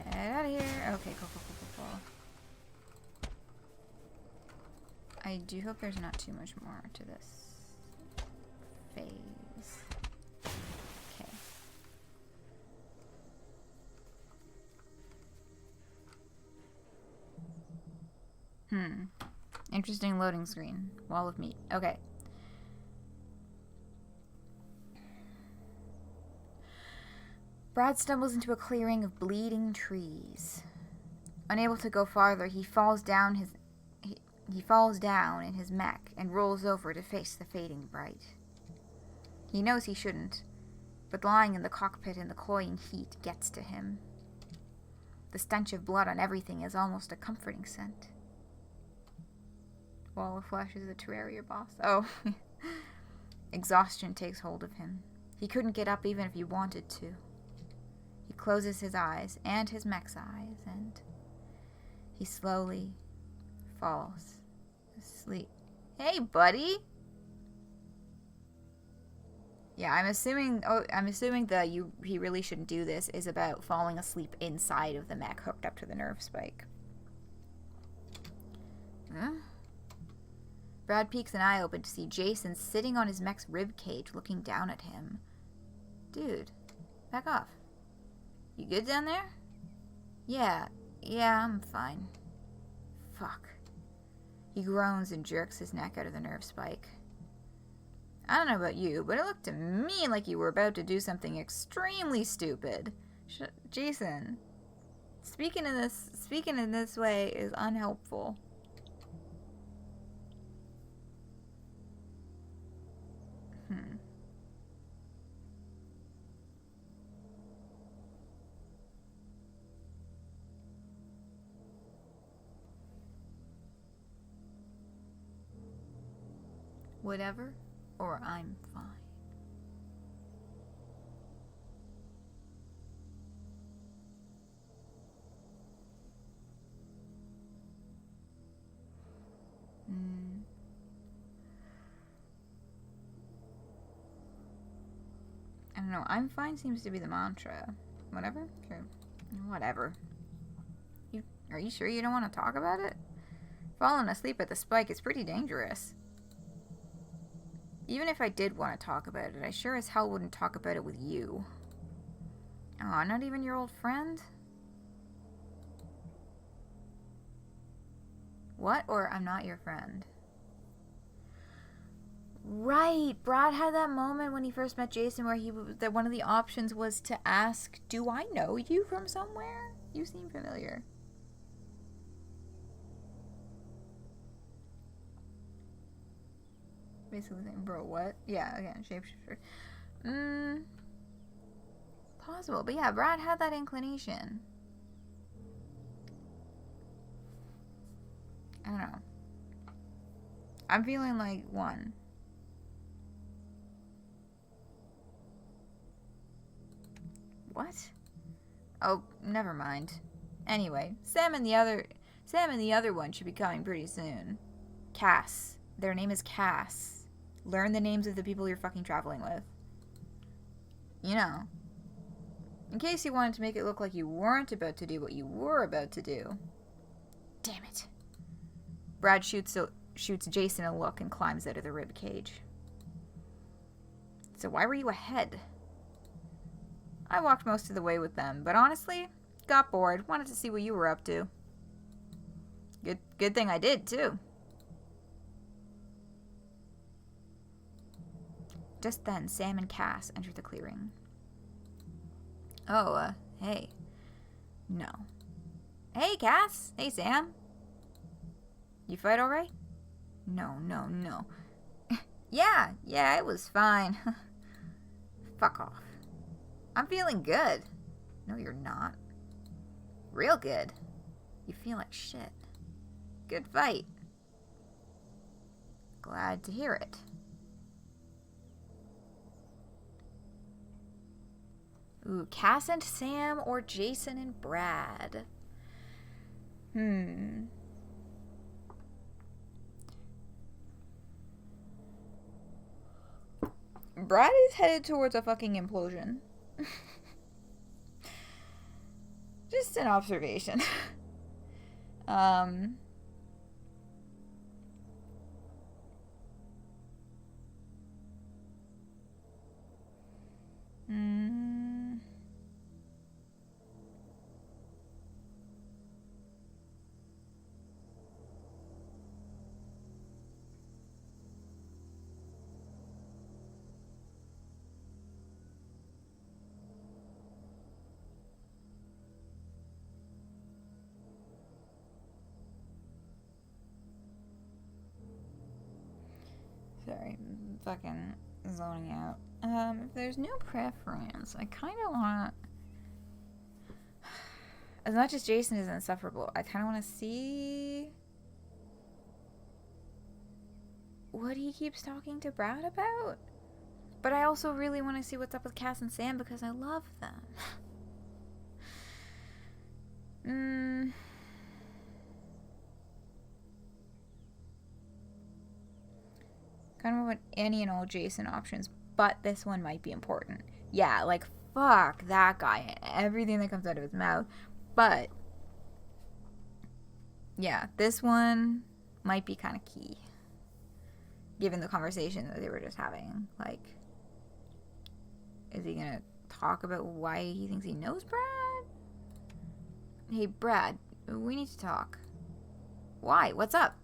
Get out of here. Okay, cool. I do hope there's not too much more to this phase. Okay. Interesting loading screen. Wall of meat. Okay. Brad stumbles into a clearing of bleeding trees. Unable to go farther, he falls down in his mech and rolls over to face the fading bright. He knows he shouldn't, but lying in the cockpit in the cloying heat gets to him. The stench of blood on everything is almost a comforting scent. Wall of Flesh is a Terraria boss. Oh. Exhaustion takes hold of him. He couldn't get up even if he wanted to. He closes his eyes, and his mech's eyes, and he slowly falls asleep. Hey, buddy! Yeah, I'm assuming. Oh, I'm assuming that he really shouldn't do this is about falling asleep inside of the mech hooked up to the nerve spike. Huh? Brad peeks an eye open to see Jason sitting on his mech's rib cage, looking down at him. Dude, back off. You good down there? Yeah, I'm fine. Fuck. He groans and jerks his neck out of the nerve spike. I don't know about you, but it looked to me like you were about to do something extremely stupid. Jason, speaking in this way is unhelpful. Whatever, or I'm fine. I don't know, I'm fine seems to be the mantra. Whatever? Sure. Whatever. Are you sure you don't want to talk about it? Falling asleep at the spike is pretty dangerous. Even if I did want to talk about it, I sure as hell wouldn't talk about it with you. Aw, not even your old friend? What? Or I'm not your friend? Right, Brad had that moment when he first met Jason where that one of the options was to ask, do I know you from somewhere? You seem familiar. Basically saying, bro, what? Yeah, again, shapeshifter. Possible, but yeah, Brad had that inclination. I don't know. I'm feeling like one. What? Oh, never mind. Anyway, Sam and the other one should be coming pretty soon. Cass. Their name is Cass. Learn the names of the people you're fucking traveling with. You know. In case you wanted to make it look like you weren't about to do what you were about to do. Damn it. Brad shoots Jason a look and climbs out of the rib cage. So why were you ahead? I walked most of the way with them, but honestly, got bored. Wanted to see what you were up to. Good thing I did, too. Just then, Sam and Cass entered the clearing. Oh, hey. No. Hey, Cass. Hey, Sam. You fight all right? No. Yeah, it was fine. Fuck off. I'm feeling good. No, you're not. Real good. You feel like shit. Good fight. Glad to hear it. Ooh, Cass and Sam or Jason and Brad? Brad is headed towards a fucking implosion. Just an observation. Sorry, I'm fucking zoning out. If there's no preference, I kind of want... As much as Jason is insufferable, I kind of want to see... what he keeps talking to Brad about. But I also really want to see what's up with Cass and Sam because I love them. Kind of want any and all Jason options but this one might be important. Yeah, like, fuck that guy and everything that comes out of his mouth. But, yeah, this one might be kind of key, given the conversation that they were just having. Like, is he gonna talk about why he thinks he knows Brad? Hey, Brad, we need to talk. Why? What's up?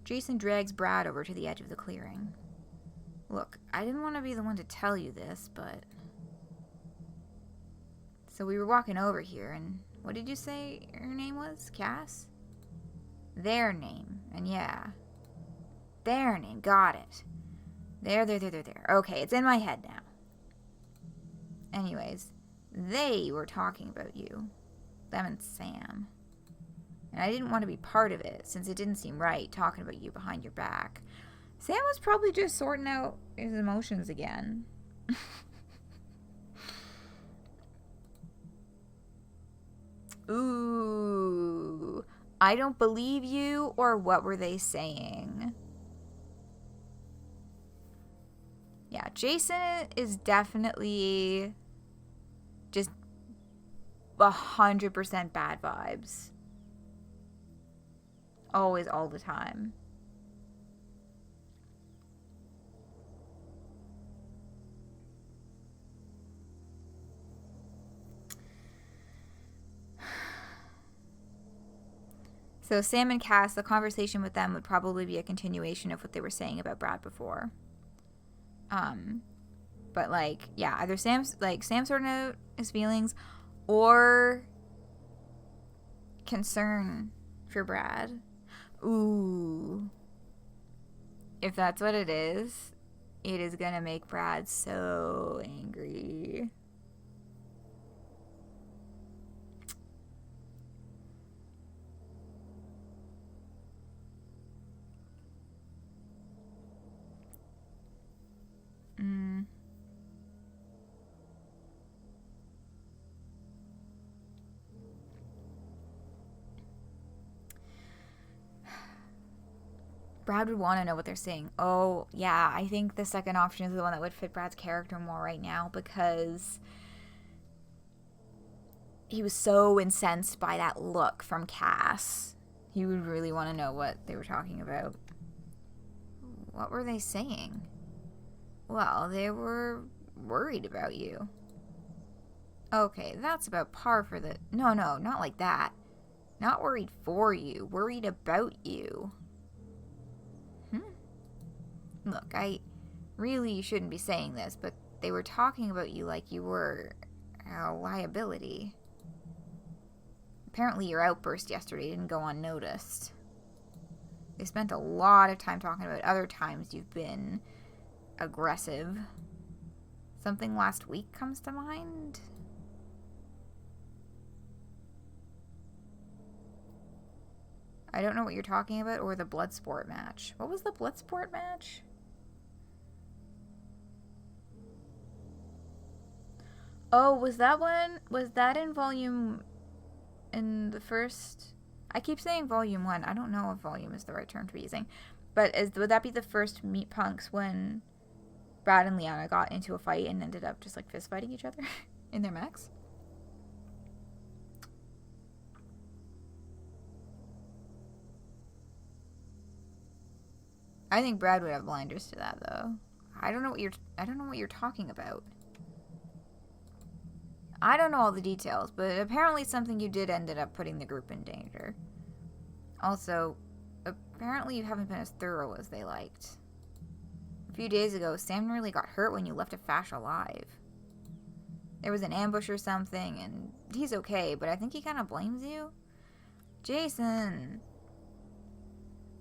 Jason drags Brad over to the edge of the clearing. Look, I didn't want to be the one to tell you this, but... So we were walking over here, and what did you say her name was? Cass? Their name, and yeah. Their name, got it. There. Okay, it's in my head now. Anyways, they were talking about you. Them and Sam. And I didn't want to be part of it, since it didn't seem right talking about you behind your back. Sam was probably just sorting out his emotions again. Ooh. I don't believe you, or what were they saying? Yeah, Jason is definitely just 100% bad vibes. Always, all the time. So Sam and Cass, the conversation with them would probably be a continuation of what they were saying about Brad before. But like, yeah, either Sam sorting out his feelings or concern for Brad. Ooh. If that's what it is gonna make Brad so angry. Brad would want to know what they're saying. Oh, yeah, I think the second option is the one that would fit Brad's character more right now, because he was so incensed by that look from Cass. He would really want to know what they were talking about. What were they saying? Well, they were worried about you. Okay, that's about par for the... No, not like that. Not worried for you. Worried about you. Look, I really shouldn't be saying this, but they were talking about you like you were a liability. Apparently your outburst yesterday didn't go unnoticed. They spent a lot of time talking about other times you've been aggressive. Something last week comes to mind? I don't know what you're talking about, or the Bloodsport match. What was the Bloodsport match? Oh, was that in volume... in the first... I keep saying volume 1. I don't know if volume is the right term to be using. But would that be the first Meatpunks when Brad and Liana got into a fight and ended up just, like, fist-fighting each other in their mechs? I think Brad would have blinders to that, though. I don't know what you're talking about. I don't know all the details, but apparently something you did ended up putting the group in danger. Also, apparently you haven't been as thorough as they liked. A few days ago, Sam nearly got hurt when you left a Fash alive. There was an ambush or something, and he's okay, but I think he kind of blames you. Jason!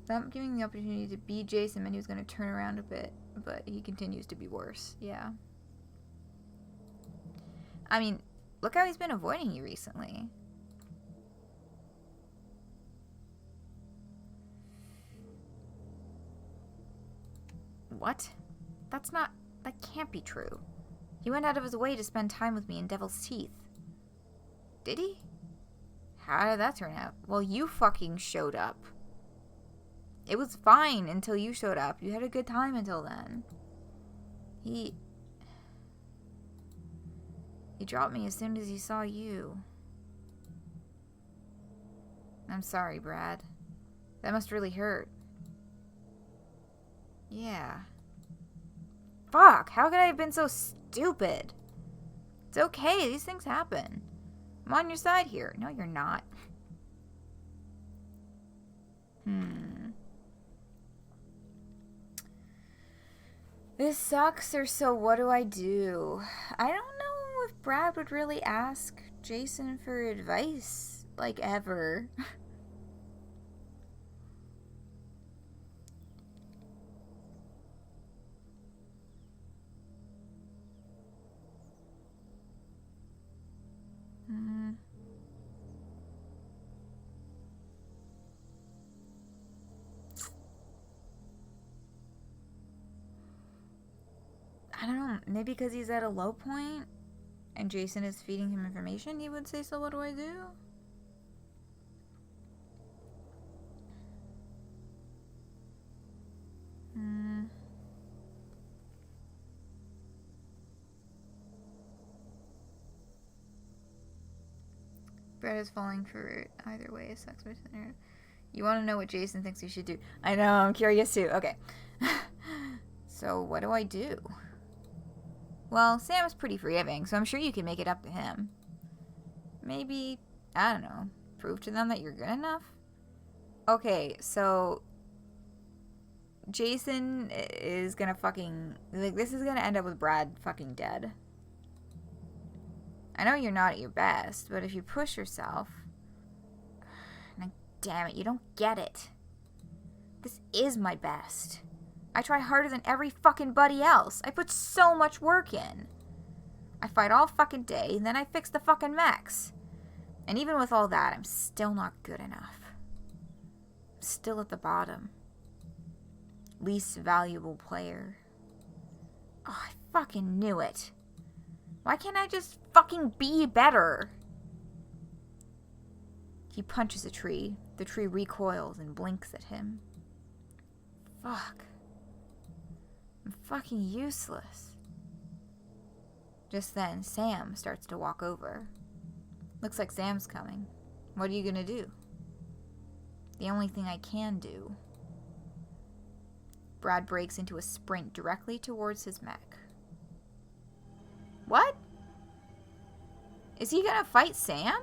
Stop giving the opportunity to be Jason, and he was going to turn around a bit, but he continues to be worse. Yeah. I mean, look how he's been avoiding you recently. What? That can't be true. He went out of his way to spend time with me in Devil's Teeth. Did he? How did that turn out? Well, you fucking showed up. It was fine until you showed up. You had a good time until then. He dropped me as soon as he saw you. I'm sorry, Brad. That must really hurt. Yeah. Fuck, how could I have been so stupid? It's okay, these things happen. I'm on your side here. No, you're not. This sucks, or so what do I do? I don't know if Brad would really ask Jason for advice, like, ever. I don't know, maybe because he's at a low point and Jason is feeding him information, he would say, so what do I do? Brad is falling for it. Either way, it sucks. You want to know what Jason thinks you should do? I know, I'm curious too. Okay. So, what do I do? Well, Sam's pretty forgiving, so I'm sure you can make it up to him. Maybe, I don't know, prove to them that you're good enough? Okay, so Jason is gonna fucking, like, this is gonna end up with Brad fucking dead. I know you're not at your best, but if you push yourself... Now, damn it, you don't get it. This is my best. I try harder than every fucking buddy else. I put so much work in. I fight all fucking day, and then I fix the fucking mechs. And even with all that, I'm still not good enough. I'm still at the bottom. Least valuable player. Oh, I fucking knew it. Why can't I just fucking be better? He punches a tree. The tree recoils and blinks at him. Fuck. I'm fucking useless. Just then, Sam starts to walk over. Looks like Sam's coming. What are you gonna do? The only thing I can do. Brad breaks into a sprint directly towards his mech. What? Is he gonna fight Sam?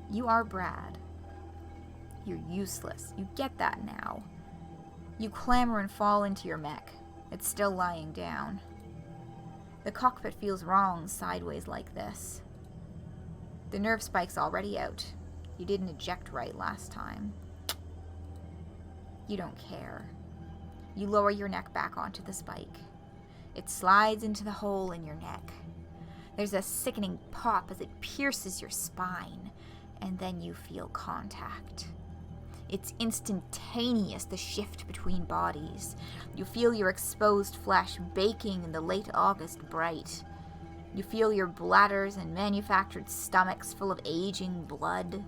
You are Brad. You're useless. You get that now. You clamber and fall into your mech. It's still lying down. The cockpit feels wrong sideways like this. The nerve spike's already out. You didn't eject right last time. You don't care. You lower your neck back onto the spike. It slides into the hole in your neck. There's a sickening pop as it pierces your spine, and then you feel contact. It's instantaneous, the shift between bodies. You feel your exposed flesh baking in the late August bright. You feel your bladders and manufactured stomachs full of aging blood.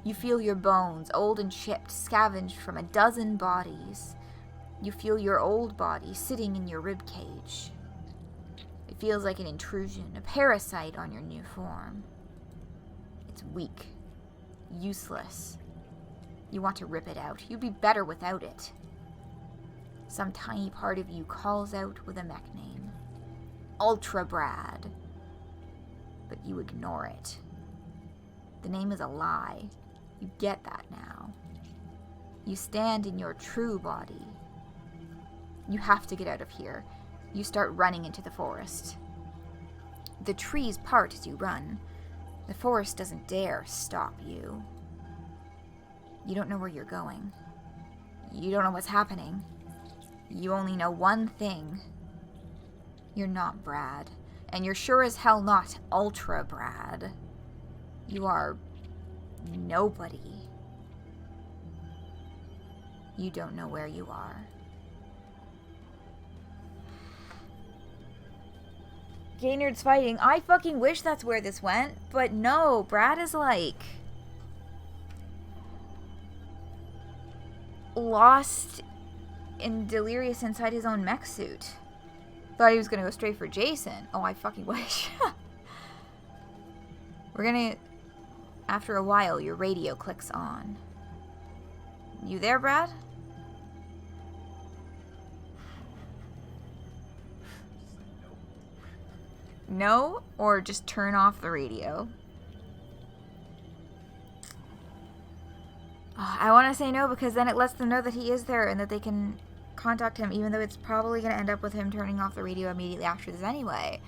You feel your bones, old and chipped, scavenged from a dozen bodies. You feel your old body sitting in your ribcage. It feels like an intrusion, a parasite on your new form. It's weak, useless. You want to rip it out. You'd be better without it. Some tiny part of you calls out with a mech name. Ultra Brad. But you ignore it. The name is a lie. You get that now. You stand in your true body. You have to get out of here. You start running into the forest. The trees part as you run. The forest doesn't dare stop you. You don't know where you're going. You don't know what's happening. You only know one thing. You're not Brad. And you're sure as hell not Ultra Brad. You are nobody. You don't know where you are. Gay nerds fighting. I fucking wish that's where this went, but no, Brad is like lost and delirious inside his own mech suit. Thought he was gonna go straight for Jason. Oh, I fucking wish. We're gonna... After a while, your radio clicks on. You there, Brad? No? Or just turn off the radio? Oh, I want to say no because then it lets them know that he is there and that they can contact him, even though it's probably going to end up with him turning off the radio immediately after this anyway.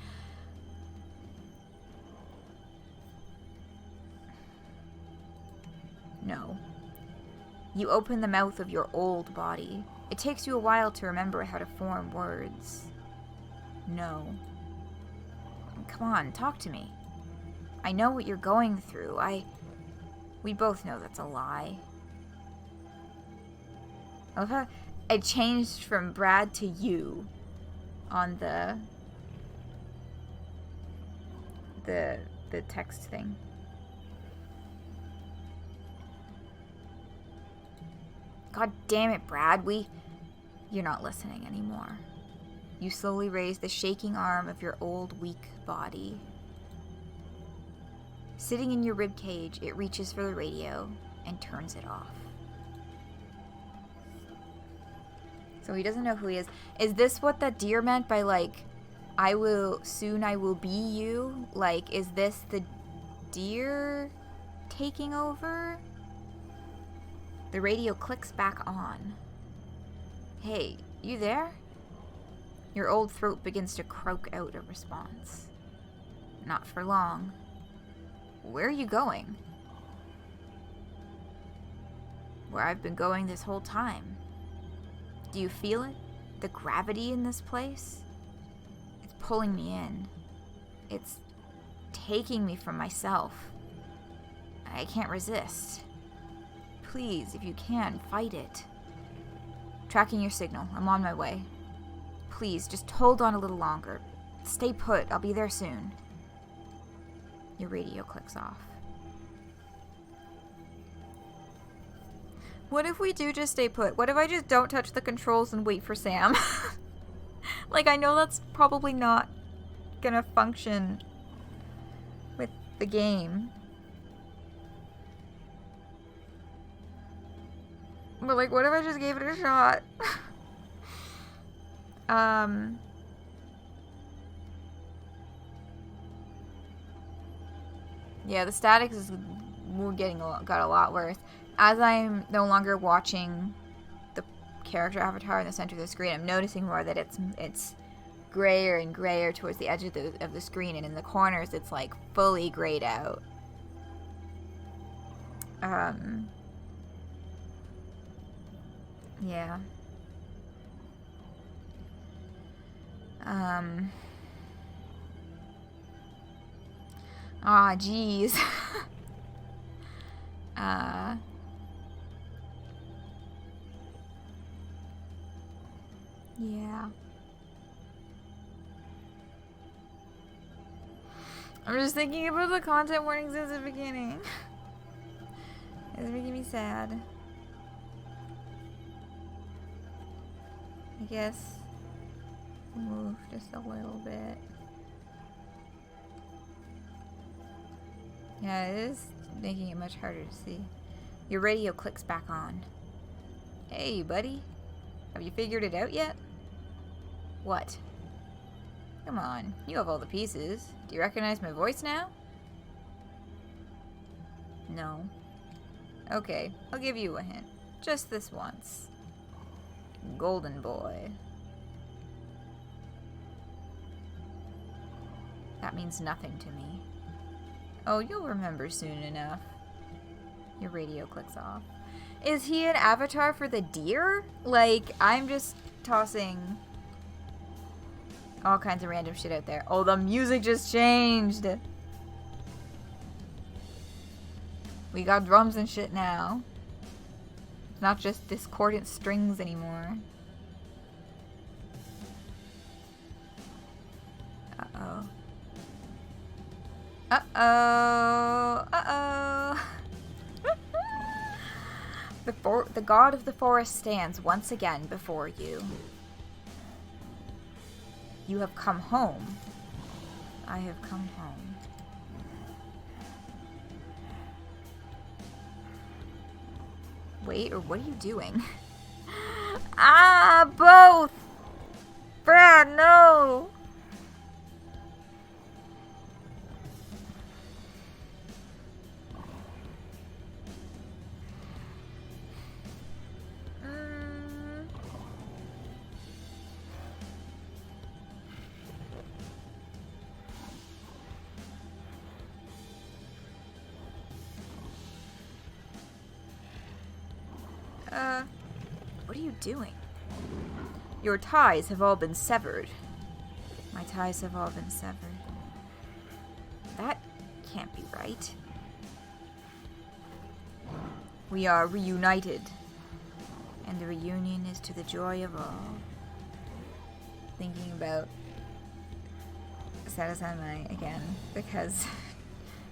No. You open the mouth of your old body. It takes you a while to remember how to form words. No. Come on, talk to me. I know what you're going through. We both know that's a lie. I love how it changed from Brad to you on the text thing. God damn it, Brad. You're not listening anymore. You slowly raise the shaking arm of your old, weak body. Sitting in your ribcage, it reaches for the radio and turns it off. So he doesn't know who he is. Is this what that deer meant by, like, I will be you? Like, is this the deer taking over? The radio clicks back on. Hey, you there? Your old throat begins to croak out a response. Not for long. Where are you going? Where I've been going this whole time. Do you feel it? The gravity in this place? It's pulling me in. It's taking me from myself. I can't resist. Please, if you can, fight it. Tracking your signal. I'm on my way. Please, just hold on a little longer. Stay put. I'll be there soon. Your radio clicks off. What if we do just stay put? What if I just don't touch the controls and wait for Sam? Like, I know that's probably not gonna function with the game. But, like, what if I just gave it a shot? Yeah, the static is got a lot worse. As I'm no longer watching the character avatar in the center of the screen, I'm noticing more that it's grayer and grayer towards the edge of the screen, and in the corners it's like fully grayed out. Yeah. Ah, jeez. Yeah. I'm just thinking about the content warnings at the beginning. It's making me sad. I guess move just a little bit. Yeah, it is making it much harder to see. Your radio clicks back on. Hey, buddy. Have you figured it out yet? What? Come on, you have all the pieces. Do you recognize my voice now? No. Okay, I'll give you a hint. Just this once. Golden Boy. That means nothing to me. Oh, you'll remember soon enough. Your radio clicks off. Is he an avatar for the deer? Like, I'm just tossing all kinds of random shit out there. Oh, the music just changed. We got drums and shit now. It's not just discordant strings anymore. Uh-oh. Uh-oh. Uh-oh. The god of the forest stands once again before you. You have come home. I have come home. Wait, or what are you doing? Ah, both! Brad, no! What are you doing? Your ties have all been severed. My ties have all been severed. That can't be right. We are reunited, and the reunion is to the joy of all. Thinking about Sadasama again, because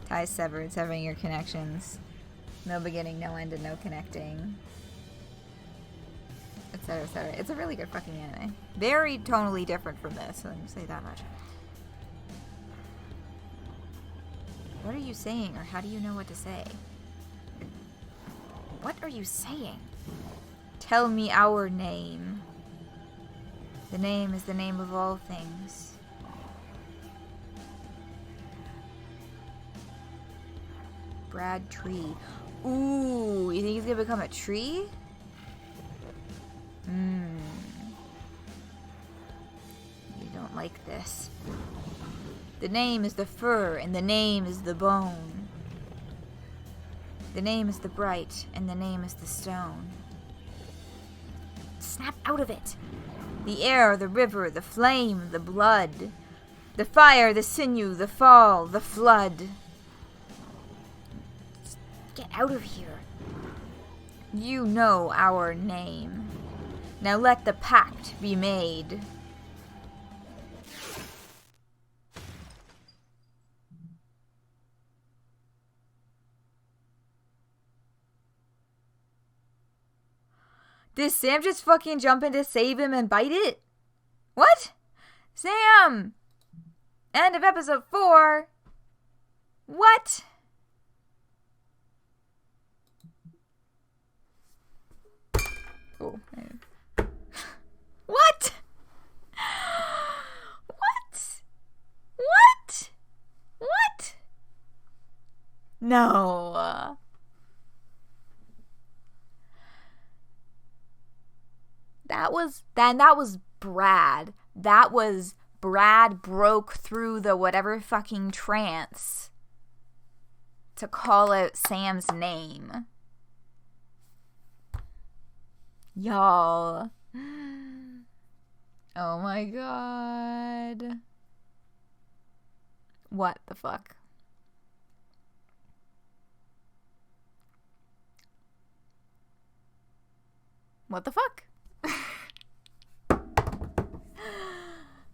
ties severed, severing your connections. No beginning, no end, and no connecting. Etc, etc. It's a really good fucking anime. Very tonally different from this, let me say that much. What are you saying, or how do you know what to say? What are you saying? Tell me our name. The name is the name of all things. Brad Tree. Ooh, you think he's gonna become a tree? You don't like this. The name is the fur, and the name is the bone. The name is the bright, and the name is the stone. Snap out of it! The air, the river, the flame, the blood. The fire, the sinew, the fall, the flood. Just get out of here. You know our name. Now let the pact be made. Did Sam just fucking jump in to save him and bite it? What? Sam! End of episode 4. What? Oh. What? What? What? What? No. That was Brad. That was Brad broke through the whatever fucking trance to call out Sam's name. Y'all. Oh my god. What the fuck? What the fuck?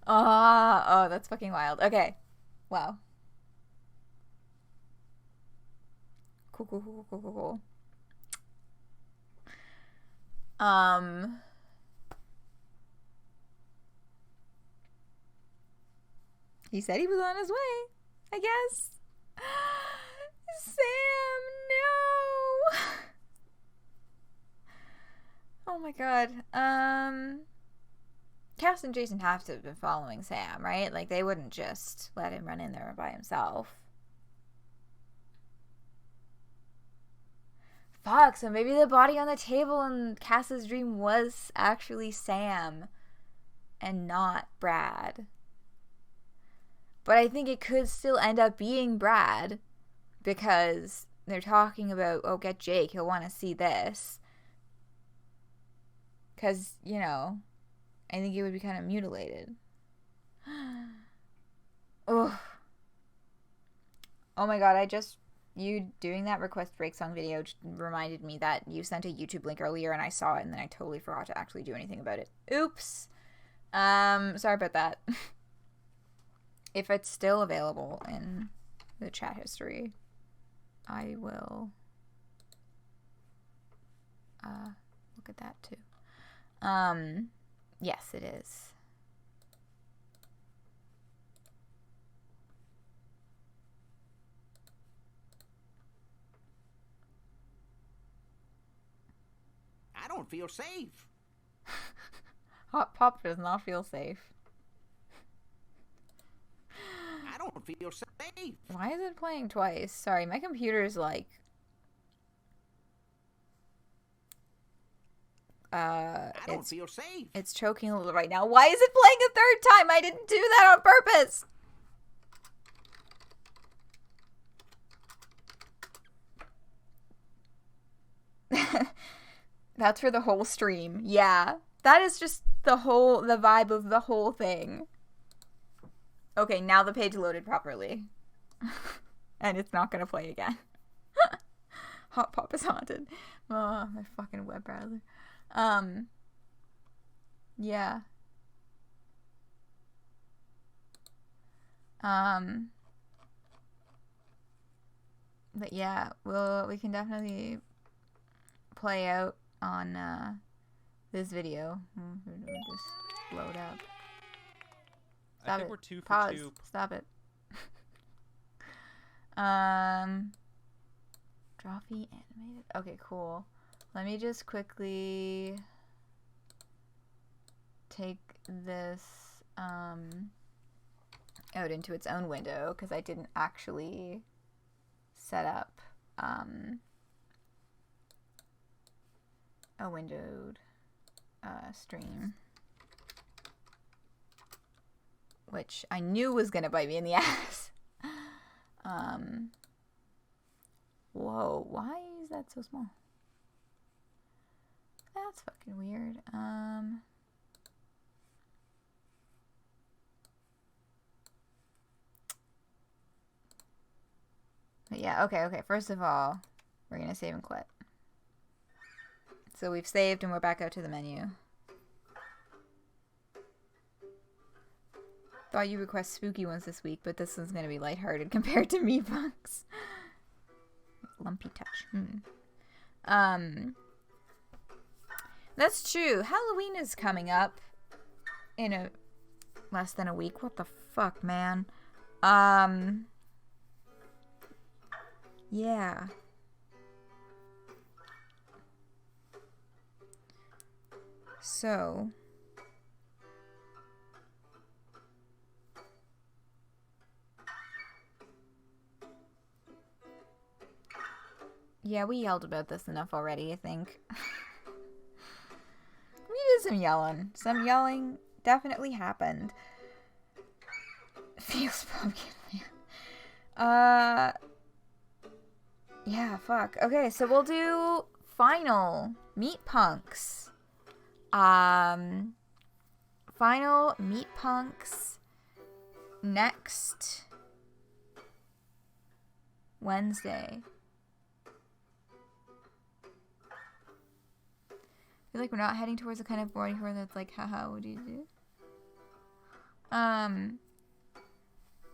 Oh, that's fucking wild. Okay. Wow. Cool. He said he was on his way, I guess. Sam, no. Oh my god. Cass and Jason have to have been following Sam, right? Like, they wouldn't just let him run in there by himself. Fuck, so maybe the body on the table in Cass's dream was actually Sam and not Brad. But I think it could still end up being Brad because they're talking about, oh, get Jake, he'll want to see this. Because, you know, I think it would be kind of mutilated. Ugh. Oh my god, you doing that request break song video reminded me that you sent a YouTube link earlier and I saw it and then I totally forgot to actually do anything about it. Oops. Sorry about that. If it's still available in the chat history, I will look at that too. Yes, it is. I don't feel safe. Hot Pop does not feel safe. I don't feel safe. Why is it playing twice? Sorry, my computer is like... I don't feel safe. It's choking a little right now. Why is it playing a third time? I didn't do that on purpose. That's for the whole stream. Yeah. That is just the vibe of the whole thing. Okay, now the page loaded properly. And it's not gonna play again. Hot Pop is haunted. Oh, my fucking web browser. Yeah. But yeah, we can definitely play out on this video. We'll just load up. Stop I think it. we're 2 for Pause. 2. Stop it. Drawfee animated. Okay, cool. Let me just quickly take this out into its own window because I didn't actually set up a windowed stream, which I knew was gonna bite me in the ass. Whoa, why is that so small? That's fucking weird. But yeah, okay. First of all, we're gonna save and quit. So we've saved and we're back out to the menu. Thought you request spooky ones this week, but this one's gonna be lighthearted compared to Meatpunks. Lumpy touch. That's true. Halloween is coming up in less than a week. What the fuck, man? Yeah. So yeah, we yelled about this enough already, I think. We did some yelling. Some yelling definitely happened. Feels pumpkin, man. Yeah, fuck. Okay, so we'll do final Meatpunks. Final Meatpunks next Wednesday. I feel like we're not heading towards the kind of boring horror that's like, haha, what do you do? I'm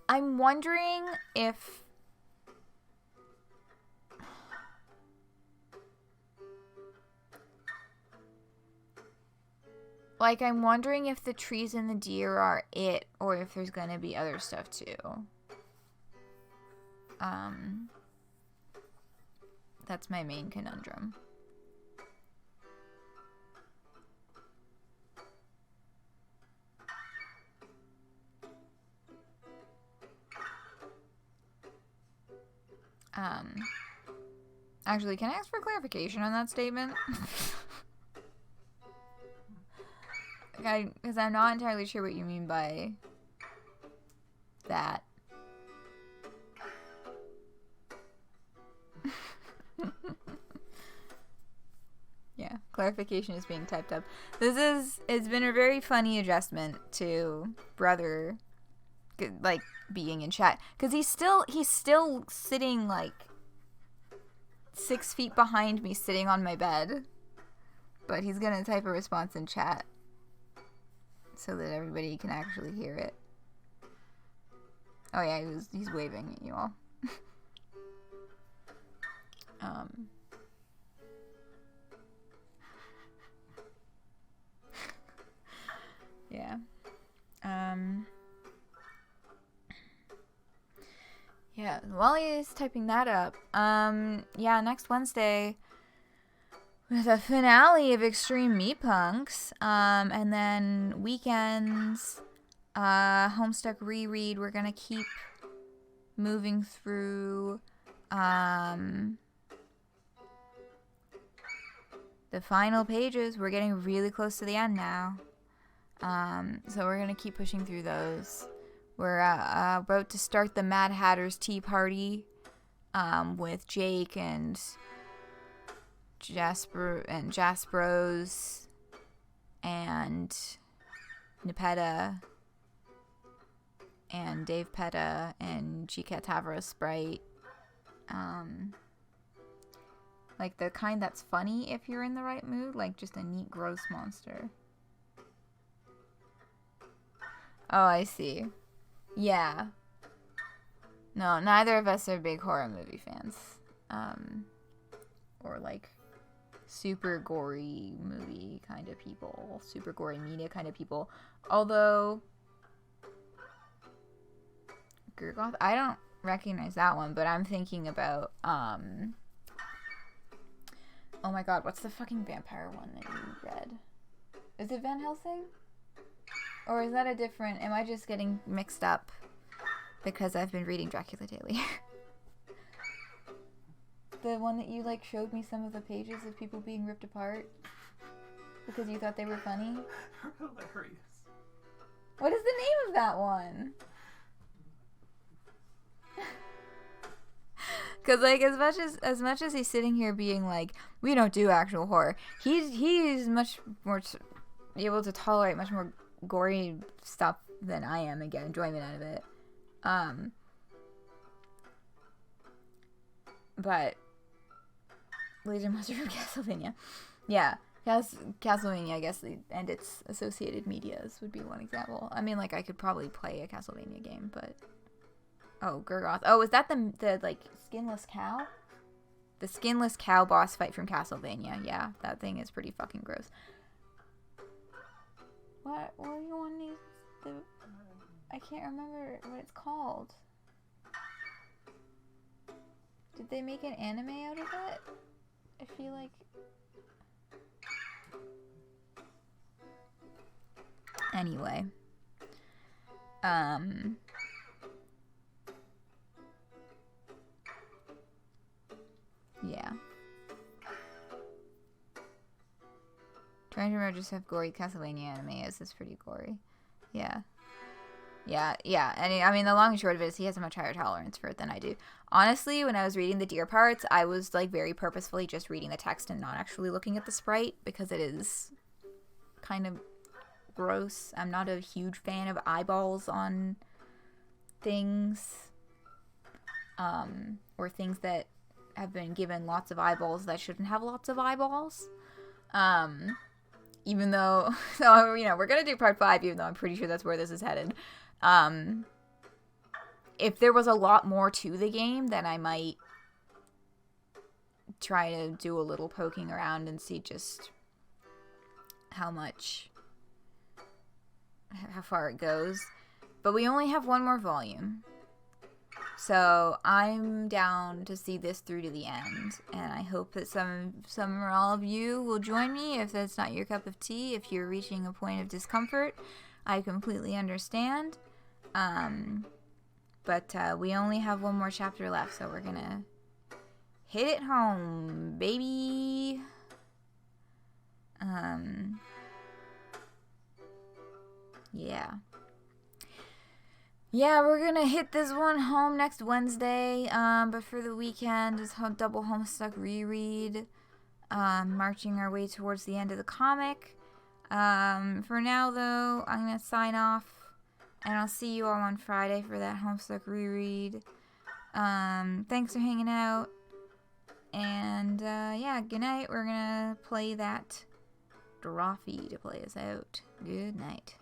wondering if I'm wondering if the trees and the deer are it, or if there's gonna be other stuff too. That's my main conundrum. Actually, can I ask for clarification on that statement? Because I'm not entirely sure what you mean by that. Yeah, clarification is being typed up. It's been a very funny adjustment to Brother, like, being in chat. Because he's still sitting, like, 6 feet behind me, sitting on my bed. But he's gonna type a response in chat so that everybody can actually hear it. Oh yeah, he's waving at you all. Yeah. Yeah, while he's typing that up, yeah, next Wednesday with a finale of Extreme Meatpunks, and then weekends, Homestuck reread. We're gonna keep moving through, the final pages. We're getting really close to the end now. So we're gonna keep pushing through those. We're about to start the Mad Hatter's Tea Party with Jake and Jasper and Jaspros and Nepeta and Dave Petta and Chica Tavra Sprite. Like the kind that's funny if you're in the right mood, like just a neat gross monster. Oh, I see. Yeah. No, neither of us are big horror movie fans. Or like super gory movie kind of people. Super gory media kind of people. Although Gurgoth, I don't recognize that one, but I'm thinking about oh my god, what's the fucking vampire one that you read? Is it Van Helsing? Or is that a different... Am I just getting mixed up because I've been reading Dracula Daily? The one that you, like, showed me some of the pages of people being ripped apart because you thought they were funny? Hilarious. What is the name of that one? Because, like, as much as he's sitting here being like, we don't do actual horror, he's much more able to tolerate much more gory stuff than I am and get enjoyment out of it. But Legion Monster from Castlevania. Yeah. Castlevania, I guess, and its associated medias would be one example. I mean, like, I could probably play a Castlevania game, but... Oh, Gurgoth. Oh, is that the like, skinless cow? The skinless cow boss fight from Castlevania. Yeah, that thing is pretty fucking gross. What do you want to use? I can't remember what it's called. Did they make an anime out of it? I feel like... Anyway. Yeah. Trying to remember just how gory Castlevania anime is. It's pretty gory. Yeah. Yeah. And I mean, the long and short of it is he has a much higher tolerance for it than I do. Honestly, when I was reading the deer parts, I was like very purposefully just reading the text and not actually looking at the sprite because it is kind of gross. I'm not a huge fan of eyeballs on things. Or things that have been given lots of eyeballs that shouldn't have lots of eyeballs. Even though, so, you know, we're going to do part 5, even though I'm pretty sure that's where this is headed. If there was a lot more to the game, then I might try to do a little poking around and see just how far it goes. But we only have one more volume. So I'm down to see this through to the end, and I hope that some or all of you will join me. If that's not your cup of tea, if you're reaching a point of discomfort, I completely understand. But we only have one more chapter left, so we're gonna hit it home, baby. Yeah. Yeah, we're gonna hit this one home next Wednesday, but for the weekend, it's double Homestuck reread, marching our way towards the end of the comic. For now, though, I'm gonna sign off, and I'll see you all on Friday for that Homestuck reread. Thanks for hanging out, and, yeah, good night. We're gonna play that Drawfee to play us out. Good night.